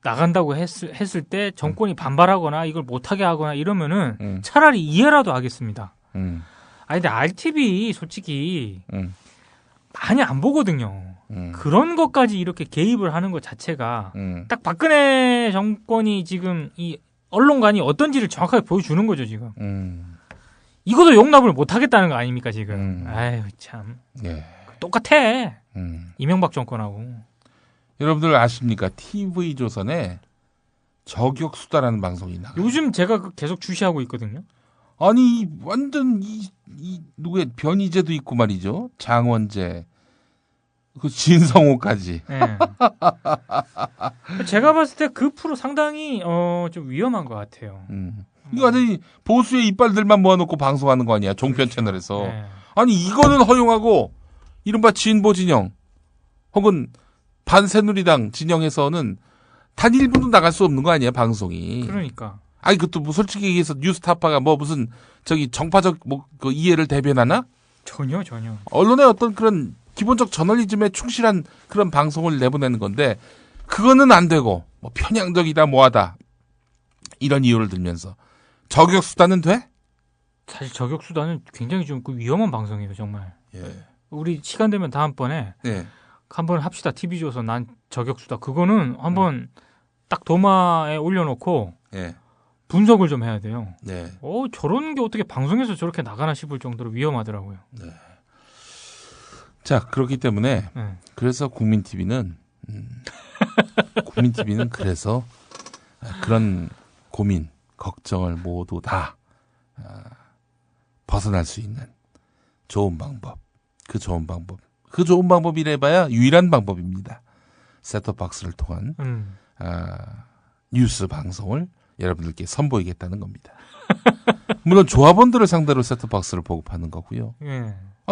나간다고 했을 때 정권이 반발하거나 이걸 못하게 하거나 이러면은 차라리 이해라도 하겠습니다. 근데 RTV 솔직히 많이 안 보거든요. 그런 것까지 이렇게 개입을 하는 것 자체가 딱 박근혜 정권이 지금 이 언론관이 어떤지를 정확하게 보여주는 거죠, 지금. 이것도 용납을 못 하겠다는 거 아닙니까, 지금. 아유, 참. 예. 똑같아. 이명박 정권하고. 여러분들 아십니까? TV조선에 저격수다라는 방송이 나가요. 요즘 제가 계속 주시하고 있거든요. 아니, 완전 누구의 변희재도 있고 말이죠. 장원재. 그 진성호까지. 네. 제가 봤을 때 그 프로 상당히 좀 위험한 것 같아요. 이거 완전히 보수의 이빨들만 모아놓고 방송하는 거 아니야? 종편 채널에서. 네. 아니 이거는 허용하고 이른바 진보 진영 혹은 반새누리당 진영에서는 단 1분도 나갈 수 없는 거 아니야 방송이. 그러니까. 아니 그것도 뭐 솔직히 얘기해서 뉴스타파가 뭐 무슨 저기 정파적 뭐 그 이해를 대변하나? 전혀. 언론의 어떤 그런 기본적 저널리즘에 충실한 그런 방송을 내보내는 건데 그거는 안 되고 뭐 편향적이다 뭐하다 이런 이유를 들면서 저격수단은 돼? 사실 저격수단은 굉장히 좀 위험한 방송이에요 정말. 예. 우리 시간 되면 다음번에 한번 합시다. TV조선 난 저격수다. 그거는 한번 딱 도마에 올려놓고 분석을 좀 해야 돼요. 네. 저런 게 어떻게 방송에서 저렇게 나가나 싶을 정도로 위험하더라고요. 네. 자, 그렇기 때문에 그래서 국민TV는 그래서 그런 고민, 걱정을 모두 다 벗어날 수 있는 좋은 방법. 그 좋은 방법이래봐야 유일한 방법입니다. 셋톱박스를 통한 뉴스 방송을 여러분들께 선보이겠다는 겁니다. 물론 조합원들을 상대로 셋톱박스를 보급하는 거고요.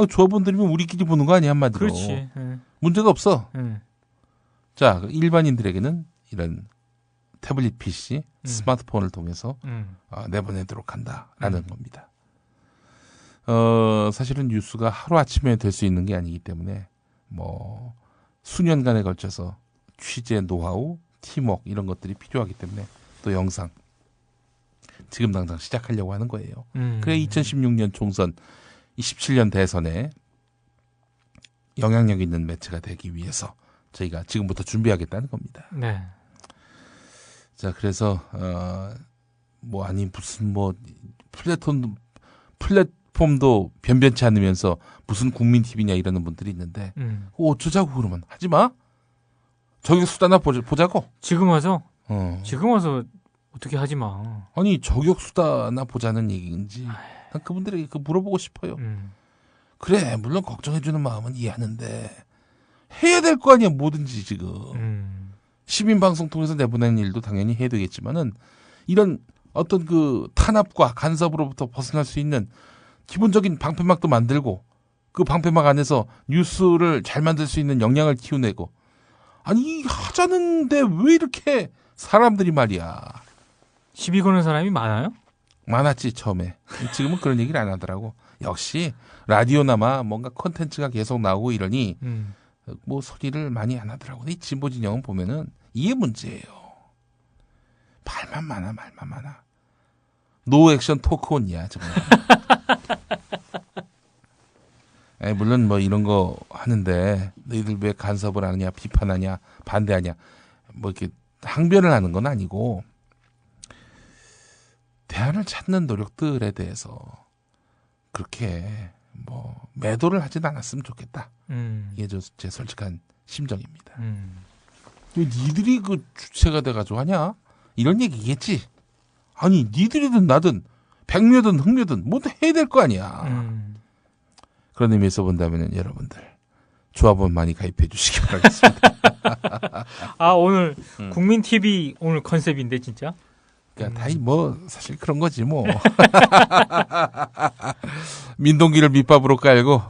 조합원들이면 우리끼리 보는 거 아니야 한마디로. 그렇지. 문제가 없어. 자, 일반인들에게는 이런 태블릿 PC, 스마트폰을 통해서 내보내도록 한다라는 겁니다. 사실은 뉴스가 하루아침에 될 수 있는 게 아니기 때문에 뭐 수년간에 걸쳐서 취재 노하우, 팀워크 이런 것들이 필요하기 때문에 또 영상 지금 당장 시작하려고 하는 거예요. 그래 2016년 총선, 27년 대선에 영향력 있는 매체가 되기 위해서 저희가 지금부터 준비하겠다는 겁니다. 네. 자, 그래서 뭐 아니 무슨 뭐 플랫폼도 변변치 않으면서 무슨 국민 TV냐 이러는 분들이 있는데 어쩌자고 그러면 하지 마. 저격수다나 보자고. 지금 와서 어떻게 하지 마. 아니 저격수다나 보자는 얘기인지 난 그분들에게 물어보고 싶어요. 그래 물론 걱정해주는 마음은 이해하는데 해야 될 거 아니야 뭐든지 지금. 시민방송 통해서 내보내는 일도 당연히 해야 되겠지만은 이런 어떤 그 탄압과 간섭으로부터 벗어날 수 있는 기본적인 방패막도 만들고 그 방패막 안에서 뉴스를 잘 만들 수 있는 역량을 키워내고 아니 하자는데 왜 이렇게 사람들이 말이야. 시비 거는 사람이 많아요? 많았지 처음에. 지금은 그런 얘기를 안 하더라고. 역시 라디오나마 뭔가 콘텐츠가 계속 나오고 이러니 뭐 소리를 많이 안 하더라고. 이 진보 진영은 보면은 이게 문제예요. 말만 많아. 노 액션 토크온이야 정말. 물론 뭐 이런 거 하는데 너희들 왜 간섭을 하느냐, 비판하냐, 반대하냐, 뭐 이렇게 항변을 하는 건 아니고 대안을 찾는 노력들에 대해서 그렇게 뭐 매도를 하진 않았으면 좋겠다. 이게 제 솔직한 심정입니다. 왜 니들이 그 주체가 돼가지고 하냐? 이런 얘기겠지. 아니 니들이든 나든 백묘든 흑묘든 뭐든 해야 될 거 아니야. 그런 의미에서 본다면 여러분들 조합원 많이 가입해 주시기 바라겠습니다. 아 오늘 국민 TV 오늘 컨셉인데 진짜. 그러니까 다 뭐 사실 그런 거지 뭐. 민동기를 밑밥으로 깔고.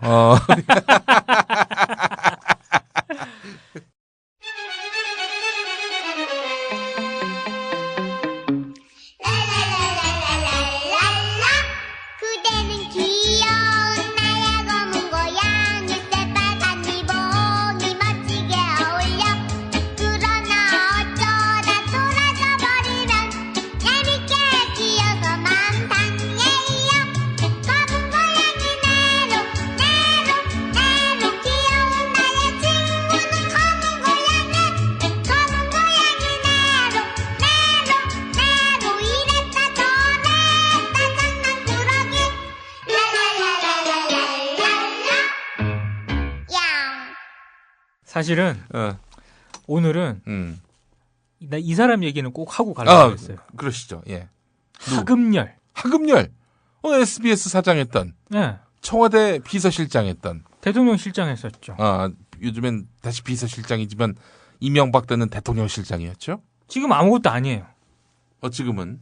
사실은 오늘은 나 이 사람 얘기는 꼭 하고 가려고 했어요. 그러시죠. 예. 하금열. 하금열. SBS 사장했던. 네. 청와대 비서실장했던. 대통령 실장했었죠. 요즘엔 다시 비서실장이지만 이명박 때는 대통령 실장이었죠. 지금 아무것도 아니에요. 지금은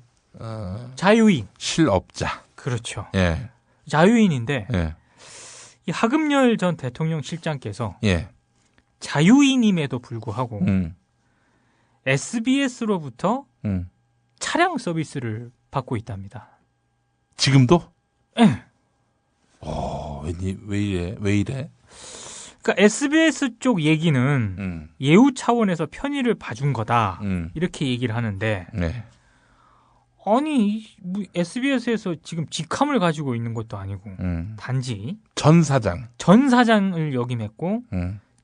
자유인. 실업자. 그렇죠. 예. 자유인인데 예. 이 하금열 전 대통령 실장께서 예. 자유인임에도 불구하고 SBS로부터 차량 서비스를 받고 있답니다. 지금도? 네. 왜 이래? 그러니까 SBS 쪽 얘기는 예우 차원에서 편의를 봐준 거다. 이렇게 얘기를 하는데 네. 아니 뭐 SBS에서 지금 직함을 가지고 있는 것도 아니고 단지 전 사장을 역임했고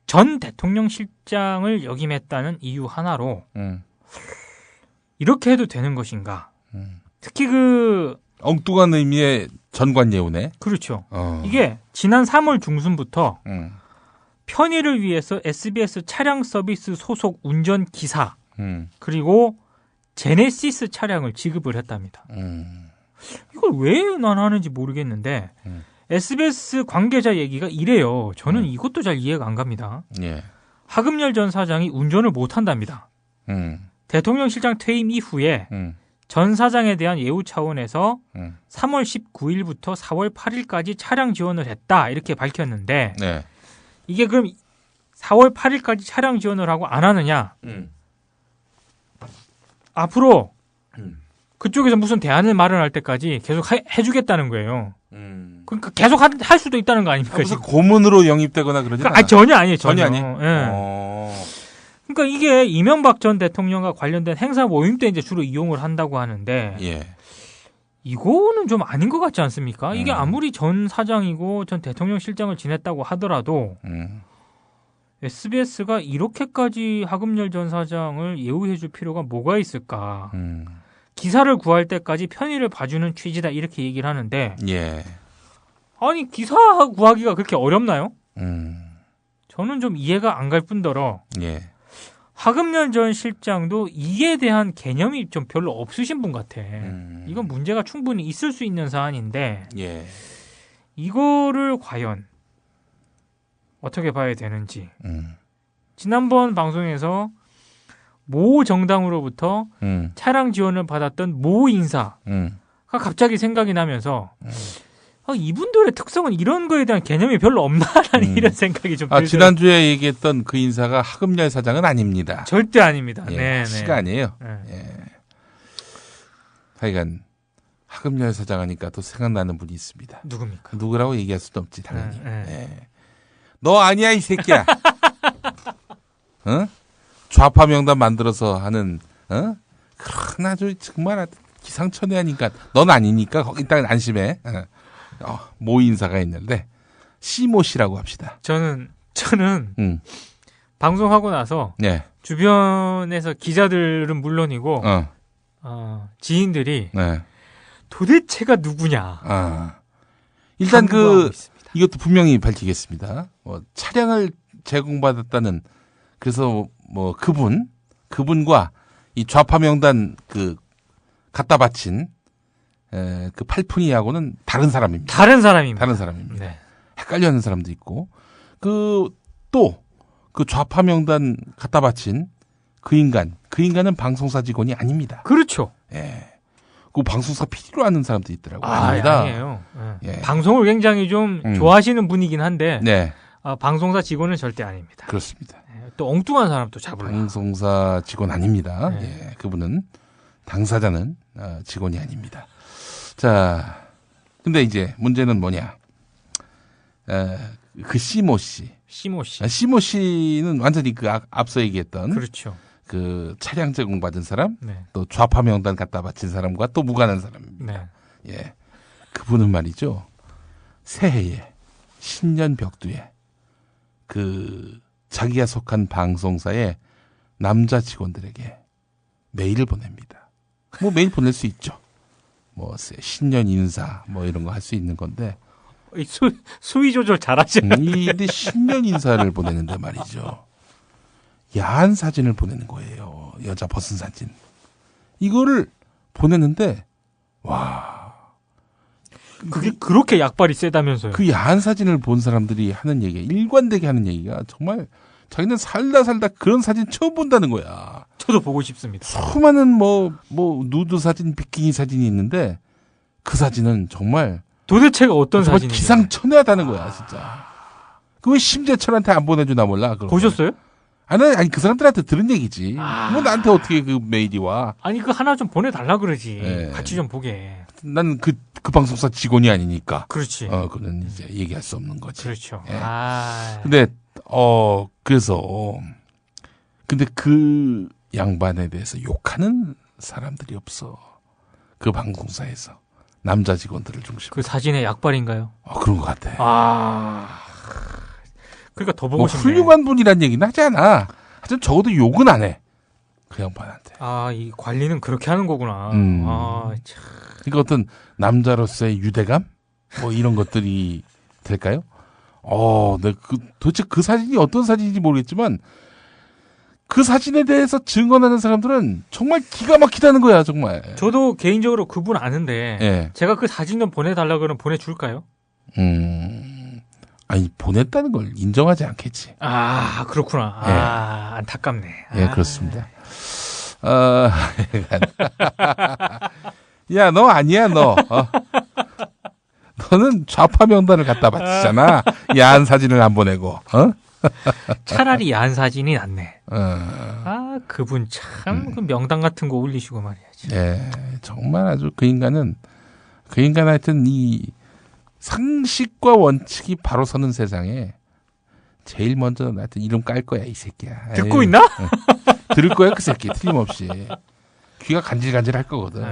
전 대통령 실장을 역임했다는 이유 하나로 이렇게 해도 되는 것인가? 특히 엉뚱한 의미의 전관예우네. 그렇죠. 이게 지난 3월 중순부터 편의를 위해서 SBS 차량 서비스 소속 운전기사 그리고 제네시스 차량을 지급을 했답니다. 이걸 왜 난 하는지 모르겠는데 SBS 관계자 얘기가 이래요. 저는 이것도 잘 이해가 안 갑니다. 예. 하금열 전 사장이 운전을 못한답니다. 대통령 실장 퇴임 이후에 전 사장에 대한 예우 차원에서 3월 19일부터 4월 8일까지 차량 지원을 했다 이렇게 밝혔는데 네. 이게 그럼 4월 8일까지 차량 지원을 하고 안 하느냐? 앞으로 그쪽에서 무슨 대안을 마련할 때까지 계속 해주겠다는 거예요. 그러니까 계속 할 수도 있다는 거 아닙니까? 무슨 고문으로 영입되거나 그러지 않아요? 전혀 아니에요. 전혀 아니. 예. 그러니까 이게 이명박 전 대통령과 관련된 행사 모임 때 이제 주로 이용을 한다고 하는데 예. 이거는 좀 아닌 것 같지 않습니까? 이게 아무리 전 사장이고 전 대통령 실장을 지냈다고 하더라도 SBS가 이렇게까지 하금열 전 사장을 예우해줄 필요가 뭐가 있을까? 기사를 구할 때까지 편의를 봐주는 취지다 이렇게 얘기를 하는데 예. 아니 기사 구하기가 그렇게 어렵나요? 저는 좀 이해가 안 갈 뿐더러 예. 하금열 전 실장도 이에 대한 개념이 좀 별로 없으신 분 같아. 이건 문제가 충분히 있을 수 있는 사안인데 예. 이거를 과연 어떻게 봐야 되는지. 지난번 방송에서 모 정당으로부터 차량 지원을 받았던 모 인사가 갑자기 생각이 나면서 이분들의 특성은 이런 거에 대한 개념이 별로 없나라는 이런 생각이 좀 들어요. 지난주에 얘기했던 그 인사가 하금열 사장은 아닙니다. 절대 아닙니다. 예, 네, 시가 아니에요. 네. 예. 하여간 하금열 사장 하니까 또 생각나는 분이 있습니다. 누굽니까? 누구라고 얘기할 수도 없지 당연히. 예. 너 아니야 이 새끼야. 좌파 명단 만들어서 하는 그런 아주 정말 기상천외하니까 넌 아니니까 일단 안심해. 모 인사가 있는데 시모 씨라고 합시다. 저는 방송하고 나서 네. 주변에서 기자들은 물론이고 지인들이 네. 도대체가 누구냐. 일단 이것도 분명히 밝히겠습니다. 차량을 제공받았다는 그래서 그분과 이 좌파 명단 그 갖다 바친 그 팔푼이하고는 다른 사람입니다. 다른 사람입니다. 다른 사람입니다. 네. 헷갈려하는 사람도 있고 또 그 좌파 명단 갖다 바친 그 인간은 방송사 직원이 아닙니다. 그렇죠. 예. 그 방송사 PD로 하는 사람도 있더라고요. 아닙니다. 아니에요. 예. 방송을 굉장히 좀 좋아하시는 분이긴 한데 네. 방송사 직원은 절대 아닙니다. 그렇습니다. 또 엉뚱한 사람도 잡으려고. 방송사 직원 아닙니다. 네. 예. 그분은 당사자는 직원이 아닙니다. 자, 근데 이제 문제는 뭐냐? 그 시모 씨. 시모 씨는 완전히 그 앞서 얘기했던 그렇죠. 그 차량 제공받은 사람, 네. 또 좌파 명단 갖다 바친 사람과 또 무관한 사람입니다. 네. 예, 그분은 말이죠. 새해에 신년 벽두에 그 자기가 속한 방송사의 남자 직원들에게 메일을 보냅니다. 뭐 메일 보낼 수 있죠. 뭐 신년 인사 뭐 이런 거 할 수 있는 건데. 수위 조절 잘하죠. 근데 신년 인사를 보내는데 말이죠. 야한 사진을 보내는 거예요. 여자 벗은 사진. 이거를 보냈는데 와. 그게 그렇게 약발이 세다면서요. 그 야한 사진을 본 사람들이 하는 얘기가 일관되게 하는 얘기가 정말 자기는 살다 그런 사진 처음 본다는 거야. 저도 보고 싶습니다. 수많은 뭐 누드 사진, 비키니 사진이 있는데 그 사진은 정말 도대체가 어떤 사진이에요? 기상천외하다는 거야, 진짜. 그 왜 심재철한테 안 보내주나 몰라. 보셨어요? 아니 그 사람들한테 들은 얘기지. 뭐 나한테 어떻게 그 메일이 와? 아니 그 하나 좀 보내달라 그러지. 네. 같이 좀 보게. 난 그 방송사 직원이 아니니까. 그렇지. 그는 이제 얘기할 수 없는 거지. 그렇죠. 예. 근데 그래서 근데 그 양반에 대해서 욕하는 사람들이 없어. 그 방송사에서. 남자 직원들을 중심으로. 그 사진의 약발인가요? 그런 것 같아. 그러니까 더 보고 싶네. 훌륭한 분이란 얘기는 하지 않아. 하여튼 적어도 욕은 안 해. 그 양반한테. 이 관리는 그렇게 하는 거구나. 참. 그러니까 어떤 남자로서의 유대감? 뭐 이런 것들이 될까요? 도대체 그 사진이 어떤 사진인지 모르겠지만 그 사진에 대해서 증언하는 사람들은 정말 기가 막히다는 거야, 정말. 저도 개인적으로 그분 아는데 예. 제가 그 사진 좀 보내달라 그러면 보내줄까요? 아니 보냈다는 걸 인정하지 않겠지. 그렇구나. 예. 안타깝네. 예, 그렇습니다. 야, 너 아니야, 너. 너는 좌파 명단을 갖다 바치잖아. 야한 사진을 안 보내고. 차라리 야한 사진이 낫네. 그분 참 그 명단 같은 거 올리시고 말이야지. 예, 정말 아주 그 인간 하여튼 이 상식과 원칙이 바로 서는 세상에 제일 먼저 하여튼 이름 깔 거야, 이 새끼야. 듣고 있나? 들을 거야, 그 새끼. 틀림없이. 귀가 간질간질 할 거거든.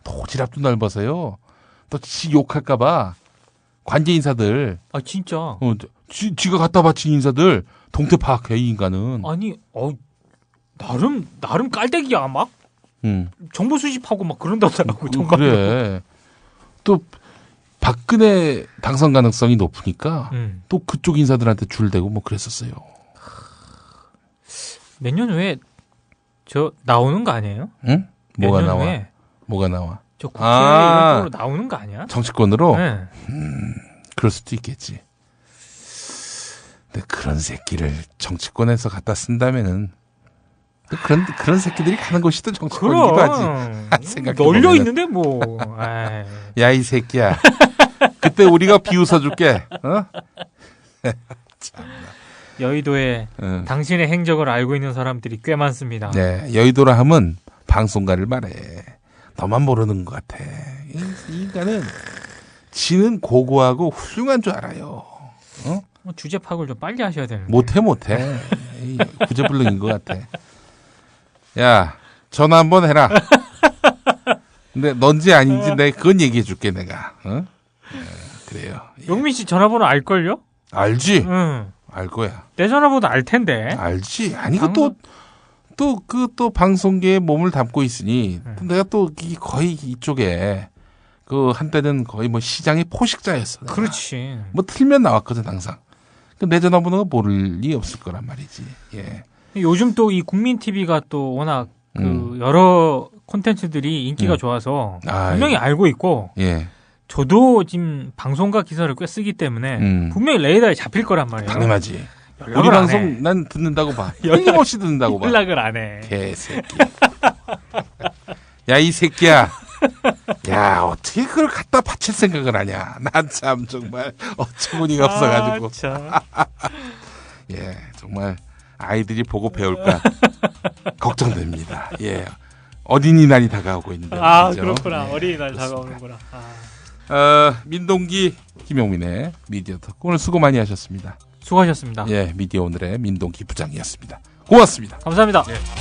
또 지랍도 넓어서요. 또 지 욕할까봐 관계 인사들. 진짜? 지가 갖다 바친 인사들 동태 파악해, 이 인간은. 아니, 나름 깔때기야, 막. 정보 수집하고 막 그런다더라고. 그래. 또 박근혜 당선 가능성이 높으니까 또 그쪽 인사들한테 줄대고 뭐 그랬었어요. 몇 년 후에 저 나오는 거 아니에요? 응? 뭐가 나와? 후에 뭐가 나와? 저 국회 이런 쪽으로 나오는 거 아니야? 정치권으로? 네. 그럴 수도 있겠지. 근데 그런 새끼를 정치권에서 갖다 쓴다면은 또 그런 새끼들이 가는 곳이 또 정치권이기도 하지. 널려 있는데 뭐. 야, 이 새끼야. 그때 우리가 비웃어 줄게. 여의도에 당신의 행적을 알고 있는 사람들이 꽤 많습니다. 네, 여의도라 하면 방송가를 말해. 너만 모르는 것 같아. 이 인간은 지는 고고하고 훌륭한 줄 알아요. 주제 파악을 좀 빨리 하셔야 되는데. 못해. 구제불능인 것 같아. 야, 전화 한번 해라. 근데 넌지 아닌지 내가 그건 얘기해 줄게, 내가. 그래요. 용민 씨 전화번호 알걸요? 알지? 알 거야. 내 전화번호 알 텐데. 알지. 아니, 또 방송계에 몸을 담고 있으니, 내가 또 거의 이쪽에, 한때는 거의 뭐 시장의 포식자였어. 내가. 그렇지. 뭐 틀면 나왔거든, 항상. 내 전화번호가 모를 리 없을 거란 말이지. 예. 요즘 또 이 국민 TV가 또 워낙 여러 콘텐츠들이 인기가 좋아서 분명히 알고 있고 예. 저도 지금 방송과 기사를 꽤 쓰기 때문에 분명히 레이더에 잡힐 거란 말이에요. 당연하지. 우리 방송 난 듣는다고 봐. 끊임없이 듣는다고 봐. 연락을 안 해. 개새끼. 야, 이 새끼야. 야, 어떻게 그걸 갖다 바칠 생각을 하냐. 난 참 정말 어처구니가 없어가지고. 예, 정말 아이들이 보고 배울까 걱정됩니다. 예. 어린이날이 다가오고 있는데. 그렇죠? 그렇구나. 네, 어린이날 다가오는구나. 민동기 김용민의 미디어 톡 오늘 수고 많이 하셨습니다. 수고하셨습니다. 예, 미디어 오늘의 민동기 부장이었습니다. 고맙습니다. 감사합니다. 예.